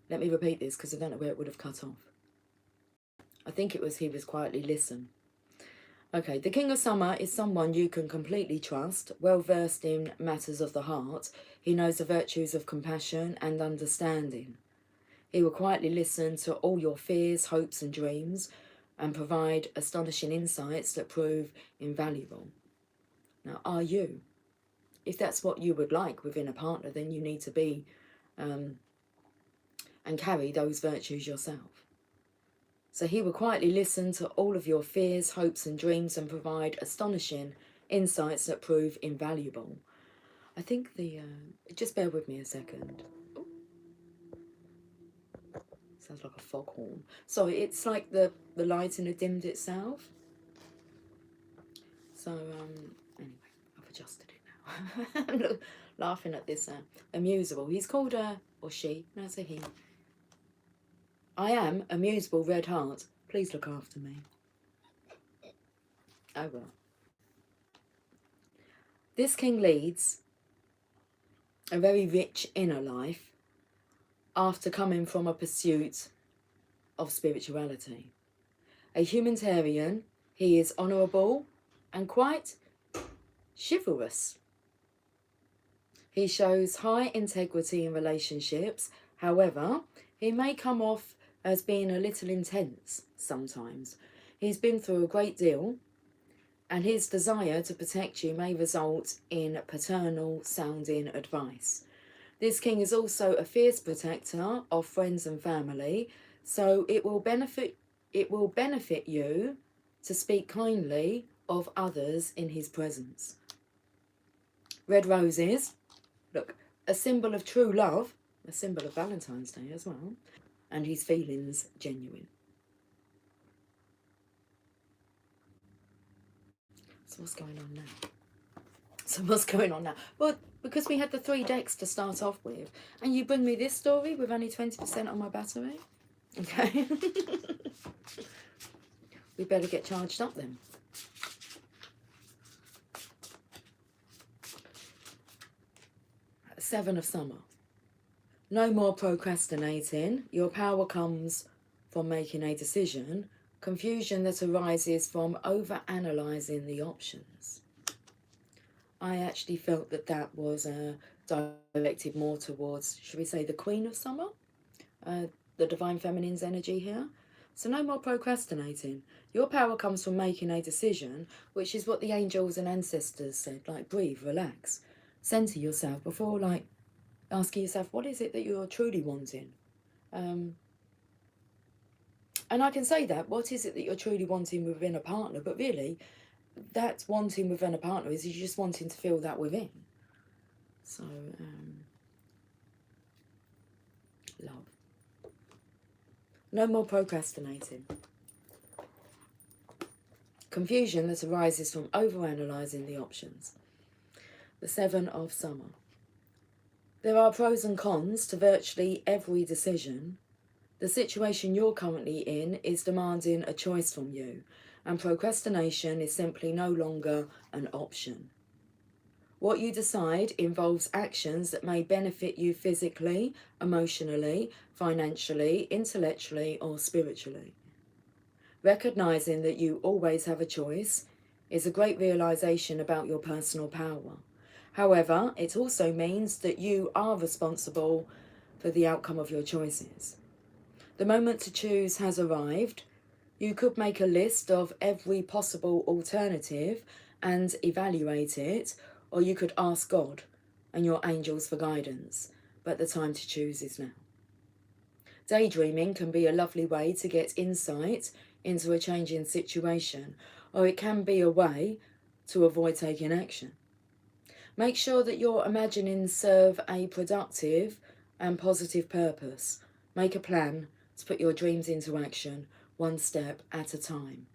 Let me repeat this because I don't know where it would have cut off. I think it was he was quietly listen. Okay, the King of Summer is someone you can completely trust, well versed in matters of the heart. He knows the virtues of compassion and understanding. He will quietly listen to all your fears, hopes and dreams and provide astonishing insights that prove invaluable. Now, are you? If that's what you would like within a partner, then you need to be and carry those virtues yourself. So he will quietly listen to all of your fears, hopes and dreams and provide astonishing insights that prove invaluable. I think the... just bear with me a second. Ooh. Sounds like a foghorn. Sorry, it's like the lighting had dimmed itself. So, anyway, I've adjusted it now. I'm laughing at this amusable. He's called or she, no, it's a he. I am a musable red heart. Please look after me. Oh well. This king leads a very rich inner life after coming from a pursuit of spirituality. A humanitarian, he is honourable and quite chivalrous. He shows high integrity in relationships. However, he may come off as being a little intense sometimes. He's been through a great deal, and his desire to protect you may result in paternal sounding advice. This king is also a fierce protector of friends and family, so it will benefit you to speak kindly of others in his presence. Red roses, look, a symbol of true love, a symbol of Valentine's Day as well, and his feelings genuine. So what's going on now? Well, because we had the 3 decks to start off with, and you bring me this story with only 20% on my battery, okay? We better get charged up then. Seven of Summer. No more procrastinating. Your power comes from making a decision. Confusion that arises from over-analysing the options. I actually felt that was directed more towards, should we say, the Queen of Summer? The Divine Feminine's energy here. So no more procrastinating. Your power comes from making a decision, which is what the angels and ancestors said, like breathe, relax, centre yourself before like asking yourself, what is it that you're truly wanting? And I can say that, what is it that you're truly wanting within a partner? But really, that wanting within a partner is you just wanting to feel that within. So, love. No more procrastinating. Confusion that arises from overanalyzing the options. The Seven of Summer. There are pros and cons to virtually every decision. The situation you're currently in is demanding a choice from you, and procrastination is simply no longer an option. What you decide involves actions that may benefit you physically, emotionally, financially, intellectually, or spiritually. Recognizing that you always have a choice is a great realization about your personal power. However, it also means that you are responsible for the outcome of your choices. The moment to choose has arrived. You could make a list of every possible alternative and evaluate it, or you could ask God and your angels for guidance, but the time to choose is now. Daydreaming can be a lovely way to get insight into a changing situation, or it can be a way to avoid taking action. Make sure that your imaginings serve a productive and positive purpose. Make a plan to put your dreams into action, one step at a time.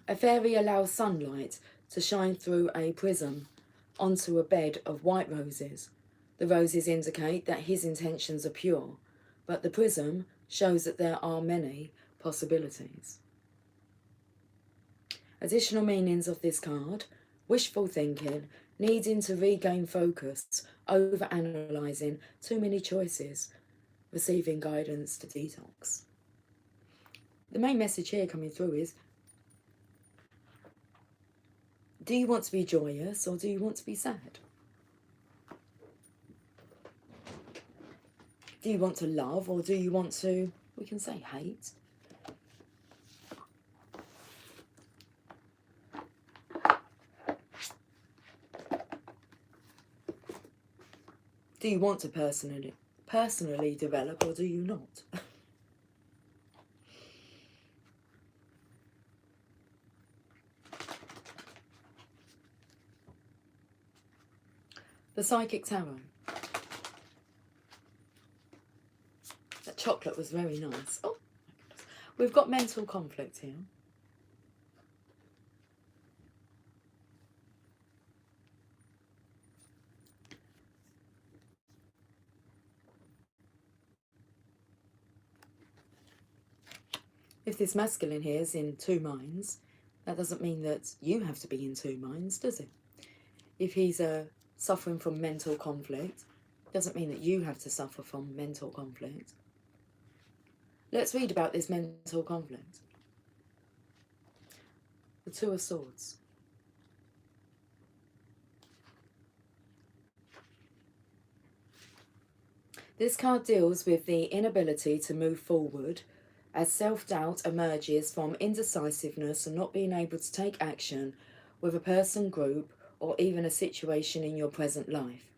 A fairy allows sunlight to shine through a prism onto a bed of white roses. The roses indicate that his intentions are pure, but the prism shows that there are many possibilities. Additional meanings of this card: wishful thinking, needing to regain focus, over-analysing, too many choices, receiving guidance to detox. The main message here coming through is, do you want to be joyous or do you want to be sad? Do you want to love or do you want to, we can say, hate? Do you want to personally develop or do you not? The Psychic Tarot. That chocolate was very nice. Oh, we've got mental conflict here. If this masculine here is in two minds, that doesn't mean that you have to be in two minds, does it? if he's suffering from mental conflict, doesn't mean that you have to suffer from mental conflict. Let's read about this mental conflict. The Two of Swords. This card deals with the inability to move forward as self-doubt emerges from indecisiveness and not being able to take action with a person, group, or even a situation in your present life.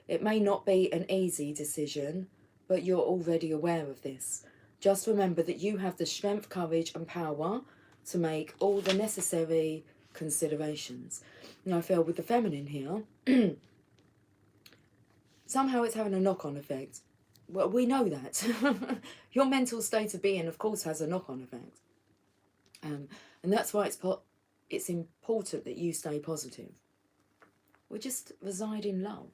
It may not be an easy decision, but you're already aware of this. Just remember that you have the strength, courage, and power to make all the necessary considerations. And I feel with the feminine here, somehow it's having a knock-on effect. Well, we know that. Your mental state of being, of course, has a knock-on effect. And that's why it's important that you stay positive. We just reside in love.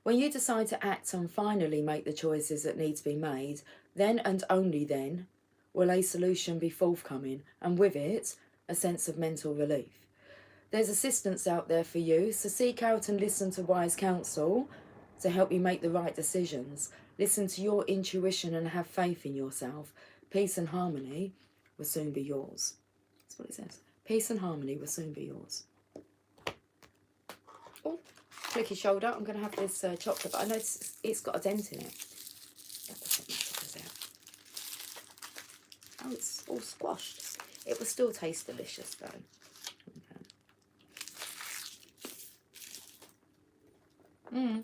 When you decide to act and finally make the choices that need to be made, then and only then will a solution be forthcoming, and with it, a sense of mental relief. There's assistance out there for you, so seek out and listen to wise counsel to help you make the right decisions. Listen to your intuition and have faith in yourself. Peace and harmony will soon be yours. That's what it says. Peace and harmony will soon be yours. Oh, click your shoulder. I'm going to have this chocolate, but I know it's got a dent in it. That doesn't matter, does it? Oh, it's all squashed. It will still taste delicious, though. Okay. Mm-hmm.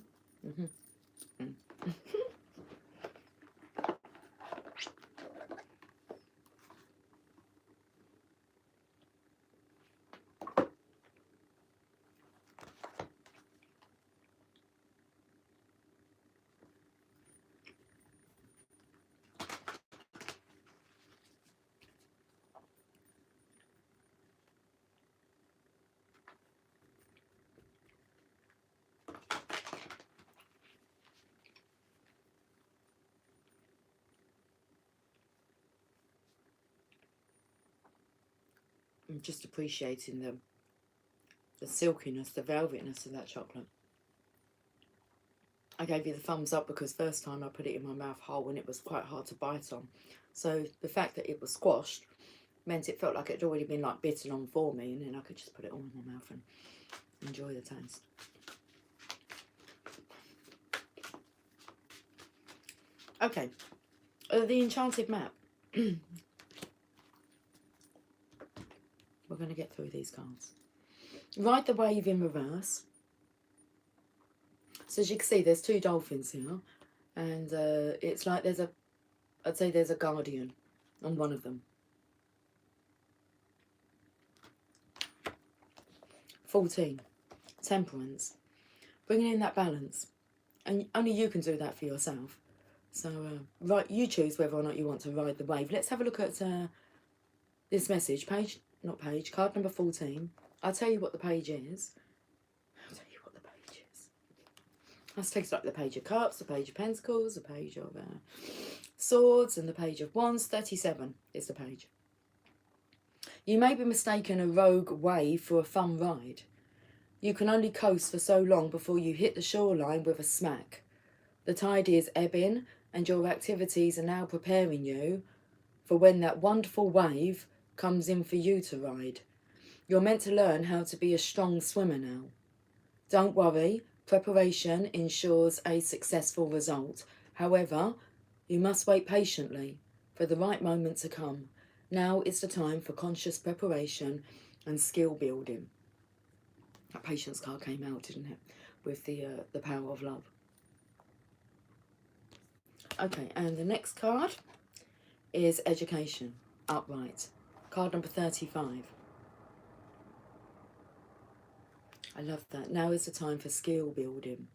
I'm just appreciating the silkiness, the velvetness of that chocolate. I gave you the thumbs up because first time I put it in my mouth whole and it was quite hard to bite on. So the fact that it was squashed meant it felt like it had already been like bitten on for me, and then I could just put it all in my mouth and enjoy the taste. Okay, the Enchanted Map. We're going to get through these cards. Ride the wave in reverse. So as you can see, there's two dolphins here, and it's like I'd say there's a guardian on one of them. 14, Temperance. Bringing in that balance. And only you can do that for yourself. So, right, you choose whether or not you want to ride the wave. Let's have a look at this message. Card number 14. I'll tell you what the page is. Let's take like the Page of Cups, the Page of Pentacles, the Page of Swords, and the Page of Wands. 37 is the page. You may be mistaken a rogue wave for a fun ride. You can only coast for so long before you hit the shoreline with a smack. The tide is ebbing, and your activities are now preparing you for when that wonderful wave comes in for you to ride. You're meant to learn how to be a strong swimmer now. Don't worry, preparation ensures a successful result. However, you must wait patiently for the right moment to come. Now is the time for conscious preparation and skill building. That patience card came out, didn't it? With the power of love. Okay, and the next card is Education, upright. Card number 35. I love that. Now is the time for skill building.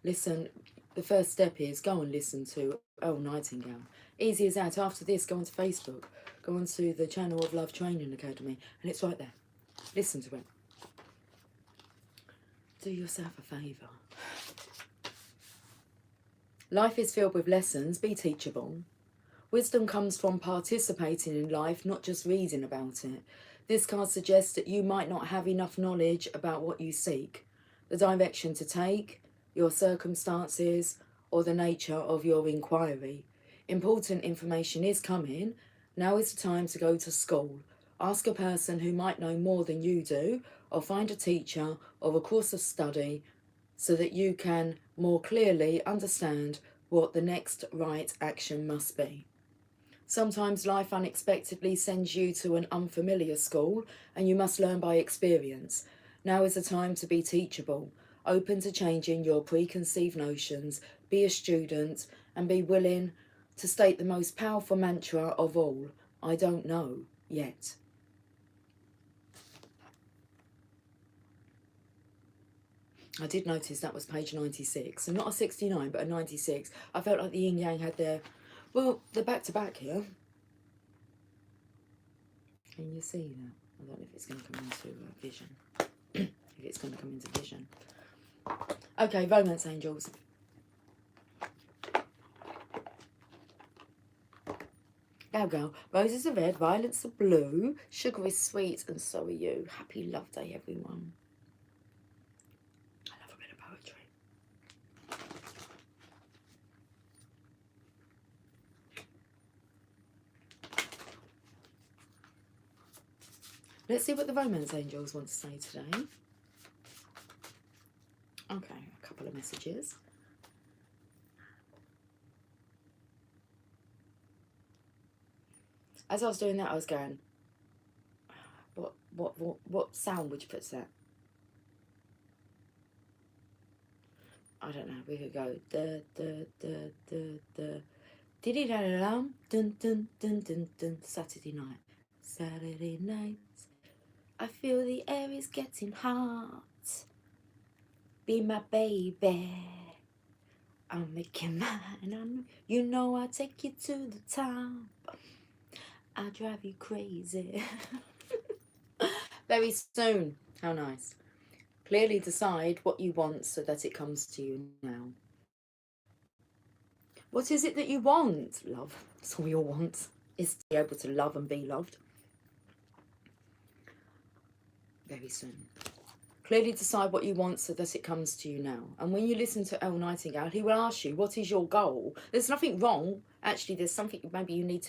Listen, the first step is go and listen to Earl Nightingale. Easy as that. After this, go onto Facebook. Go onto the Channel of Love Training Academy. And it's right there. Listen to it. Do yourself a favour. Life is filled with lessons. Be teachable. Wisdom comes from participating in life, not just reading about it. This card suggests that you might not have enough knowledge about what you seek, the direction to take, your circumstances, or the nature of your inquiry. Important information is coming. Now is the time to go to school. Ask a person who might know more than you do, or find a teacher or a course of study so that you can more clearly understand what the next right action must be. Sometimes life unexpectedly sends you to an unfamiliar school and you must learn by experience. Now is the time to be teachable, open to changing your preconceived notions, be a student, and be willing to state the most powerful mantra of all, I don't know yet. I did notice that was page 96, and not a 69, but a 96. I felt like the yin yang had their, well, they're back to back here. Can you see that? I don't know if it's going to come into vision. If it's going to come into vision. Okay, romance angels. Now go. Roses are red, violets are blue, sugar is sweet, and so are you. Happy Love Day, everyone. I love a bit of poetry. Let's see what the romance angels want to say today. Okay, a couple of messages. As I was doing that, I was going, what sound would you put to that? I don't know. We could go diddy da da dum dun dun dun dun dun. Saturday night. Saturday night. I feel the air is getting hot. Be my baby. I'll make you mine. You know I'll take you to the top. I'll drive you crazy. Very soon. How nice. Clearly decide what you want so that it comes to you now. What is it that you want? Love. That's all we all want, is to be able to love and be loved. Very soon. Clearly decide what you want so that it comes to you now. And when you listen to Elle Nightingale, he will ask you, what is your goal? There's nothing wrong. Actually, there's something maybe you need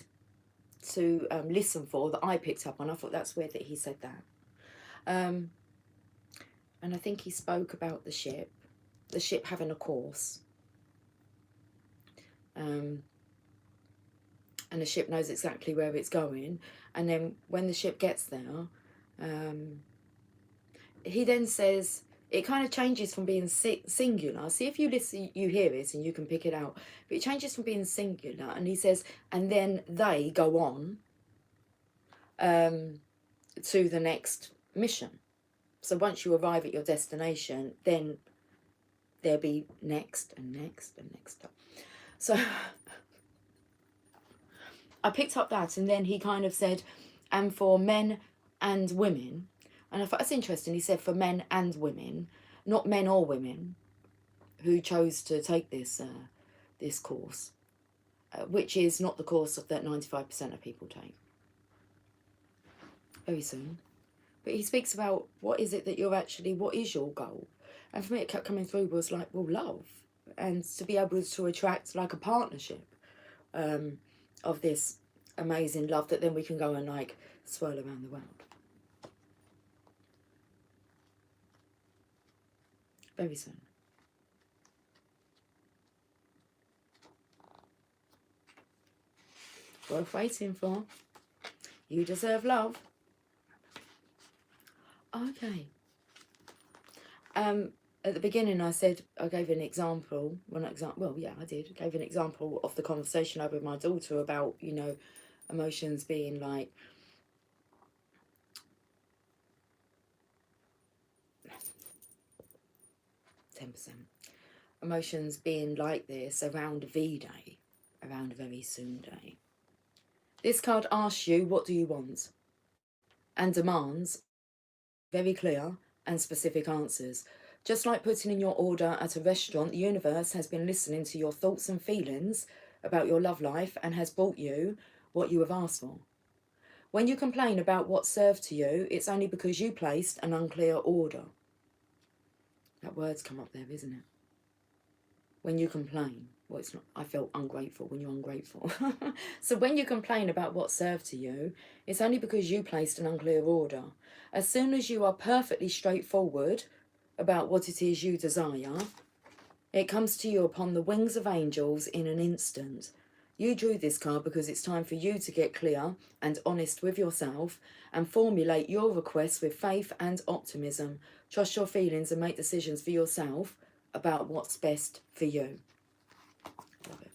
to listen for that I picked up on. I thought that's weird that he said that. And I think he spoke about the ship having a course. And the ship knows exactly where it's going. And then when the ship gets there, he then says, it kind of changes from being singular. See, if you listen, you hear it and you can pick it out. But it changes from being singular. And he says, and then they go on to the next mission. So once you arrive at your destination, then there'll be next and next and next. So I picked up that, and then he kind of said, and for men and women, and I thought that's interesting. He said for men and women, not men or women, who chose to take this this course, which is not the course that 95% of people take. Very soon. But he speaks about what is it that you're actually, what is your goal? And for me, it kept coming through was like, well, love. And to be able to attract like a partnership of this amazing love that then we can go and like swirl around the world. Very soon. Worth waiting for. You deserve love. Okay. At the beginning I said, I gave an example, well, yeah, I did. I gave an example of the conversation I had with my daughter about, you know, emotions being like, emotions being like this around V-Day, around very soon day. This card asks you, what do you want? And demands very clear and specific answers. Just like putting in your order at a restaurant, the universe has been listening to your thoughts and feelings about your love life and has brought you what you have asked for. When you complain about what's served to you, it's only because you placed an unclear order. That word's come up there, isn't it? When you complain, well, it's not, I felt ungrateful when you're ungrateful. So when you complain about what's served to you, it's only because you placed an unclear order. As soon as you are perfectly straightforward about what it is you desire, it comes to you upon the wings of angels in an instant. You drew this card because it's time for you to get clear and honest with yourself and formulate your requests with faith and optimism. Trust your feelings and make decisions for yourself about what's best for you. Love it.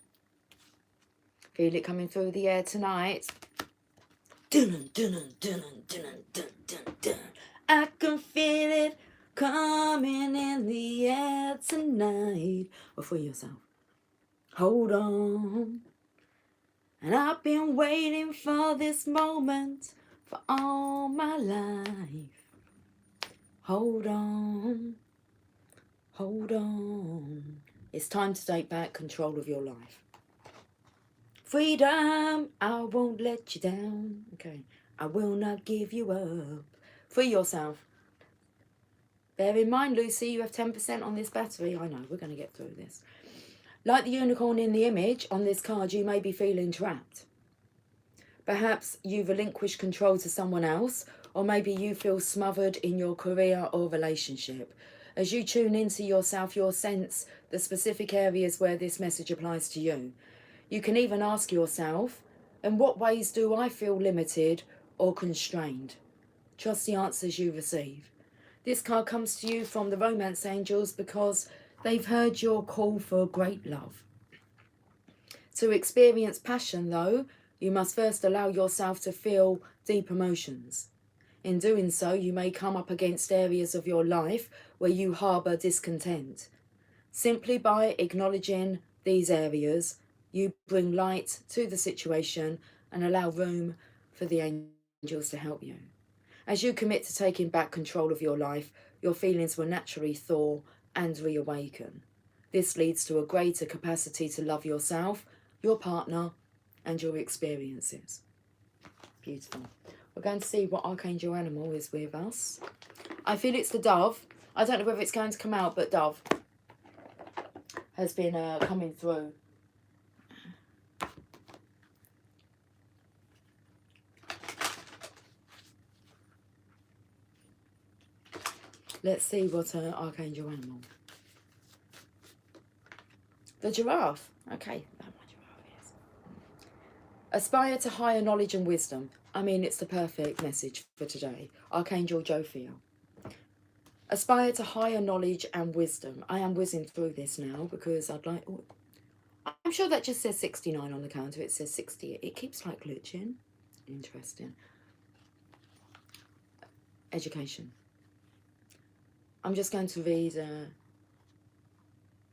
Feel it coming through the air tonight. Dun, dun, dun, dun, dun, dun, dun, dun. I can feel it coming in the air tonight. Or for yourself. Hold on. And I've been waiting for this moment for all my life. Hold on. Hold on. It's time to take back control of your life. Freedom, I won't let you down. Okay. I will not give you up. Free yourself. Bear in mind, Lucy, you have 10% on this battery. I know, we're going to get through this. Like the unicorn in the image on this card, you may be feeling trapped. Perhaps you've relinquished control to someone else, or maybe you feel smothered in your career or relationship. As you tune into yourself, you'll sense the specific areas where this message applies to you. You can even ask yourself, in what ways do I feel limited or constrained? Trust the answers you receive. This card comes to you from the romance angels because they've heard your call for great love. To experience passion, though, you must first allow yourself to feel deep emotions. In doing so, you may come up against areas of your life where you harbour discontent. Simply by acknowledging these areas, you bring light to the situation and allow room for the angels to help you. As you commit to taking back control of your life, your feelings will naturally thaw and reawaken. This leads to a greater capacity to love yourself, your partner, and your experiences. Beautiful. We're going to see what archangel animal is with us. I feel it's the dove. I don't know whether it's going to come out, but dove has been coming through. Let's see what archangel animal. The giraffe. Okay, that my giraffe is. Aspire to higher knowledge and wisdom. I mean, it's the perfect message for today. Archangel Jophiel. Aspire to higher knowledge and wisdom. I am whizzing through this now because I'd like... Oh, I'm sure that just says 69 on the counter. It says 60. It keeps like glitching. Interesting. Education. I'm just going to read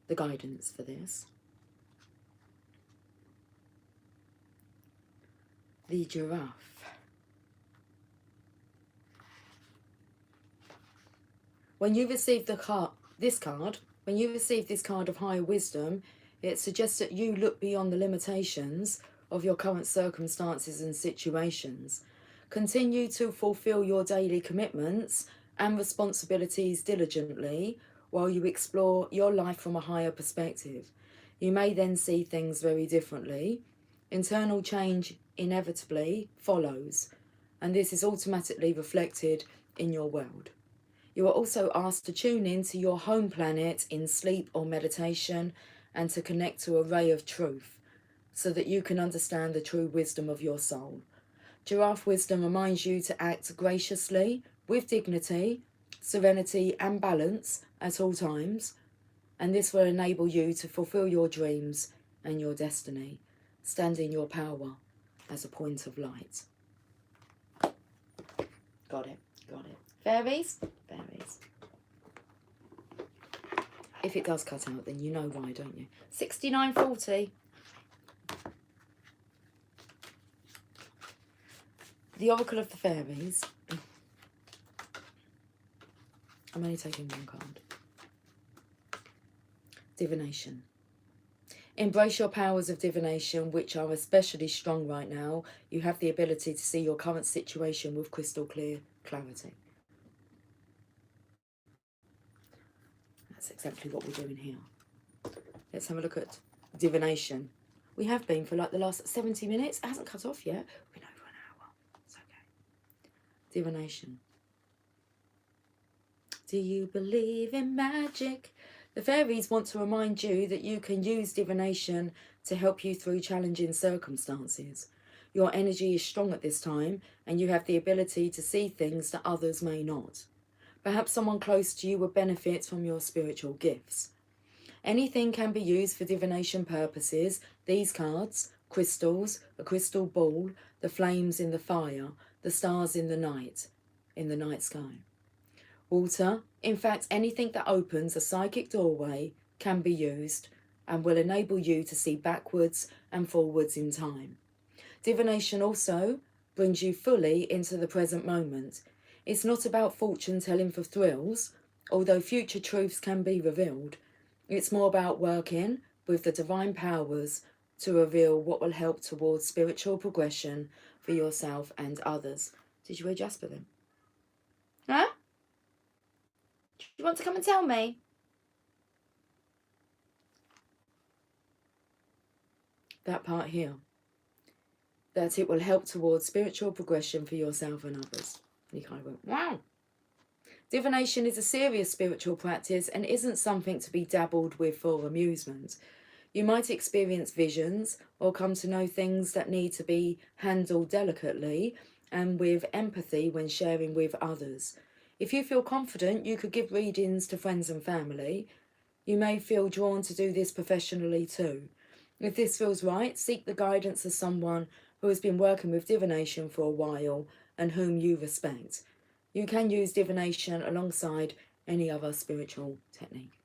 the guidance for this. The giraffe. When you receive this card of higher wisdom, it suggests that you look beyond the limitations of your current circumstances and situations. Continue to fulfill your daily commitments and responsibilities diligently while you explore your life from a higher perspective. You may then see things very differently. Internal change inevitably follows, and this is automatically reflected in your world. You are also asked to tune in to your home planet in sleep or meditation and to connect to a ray of truth so that you can understand the true wisdom of your soul. Giraffe wisdom reminds you to act graciously, with dignity, serenity and balance at all times, and this will enable you to fulfill your dreams and your destiny. Stand in your power as a point of light. Got it, got it. Fairies? Fairies. If it does cut out, then you know why, don't you? 69.40. The Oracle of the Fairies. I'm only taking one card. Divination. Embrace your powers of divination, which are especially strong right now. You have the ability to see your current situation with crystal clear clarity. That's exactly what we're doing here. Let's have a look at divination. We have been for like the last 70 minutes. It hasn't cut off yet. We've been over an hour. It's okay. Divination. Do you believe in magic? The fairies want to remind you that you can use divination to help you through challenging circumstances. Your energy is strong at this time, and you have the ability to see things that others may not. Perhaps someone close to you would benefit from your spiritual gifts. Anything can be used for divination purposes. These cards, crystals, a crystal ball, the flames in the fire, the stars in the night sky. Water, in fact, anything that opens a psychic doorway can be used and will enable you to see backwards and forwards in time. Divination also brings you fully into the present moment. It's not about fortune telling for thrills, although future truths can be revealed. It's more about working with the divine powers to reveal what will help towards spiritual progression for yourself and others. Did you hear Jasper then? Huh? Do you want to come and tell me? That part here. That it will help towards spiritual progression for yourself and others. And you kind of went, wow. Divination is a serious spiritual practice and isn't something to be dabbled with for amusement. You might experience visions or come to know things that need to be handled delicately and with empathy when sharing with others. If you feel confident, you could give readings to friends and family. You may feel drawn to do this professionally too. If this feels right, seek the guidance of someone who has been working with divination for a while and whom you respect. You can use divination alongside any other spiritual technique.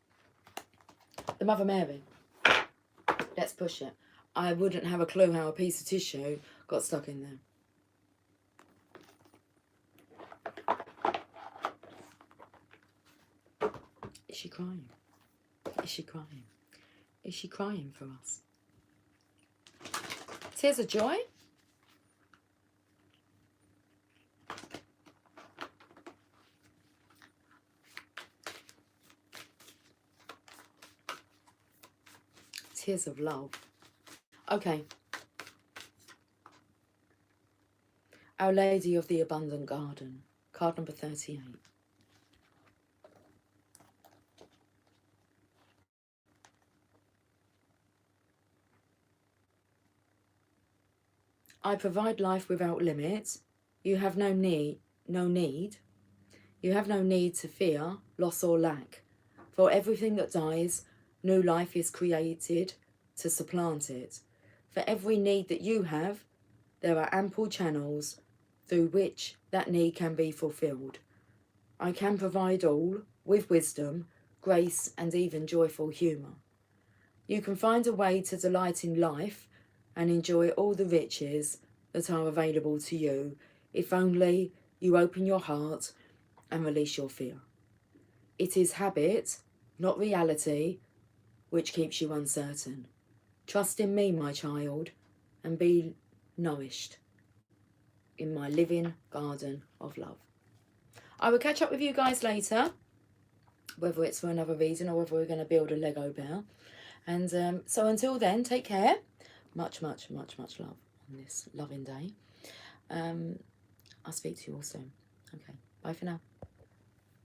The Mother Mary. Let's push it. I wouldn't have a clue how a piece of tissue got stuck in there. Is she crying? Is she crying? Is she crying for us? Tears of joy? Tears of love. Okay. Our Lady of the Abundant Garden. Card number 38. I provide life without limit. You have no need. You have no need to fear loss or lack. For everything that dies, new life is created to supplant it. For every need that you have, there are ample channels through which that need can be fulfilled. I can provide all with wisdom, grace, and even joyful humour. You can find a way to delight in life and enjoy all the riches that are available to you if only you open your heart and release your fear. It is habit, not reality, which keeps you uncertain. Trust in me, my child, and be nourished in my living garden of love. I will catch up with you guys later, whether it's for another reason or whether we're going to build a Lego bear. And so until then, take care. Much, much, much, much love on this loving day. I'll speak to you all soon. Okay, bye for now.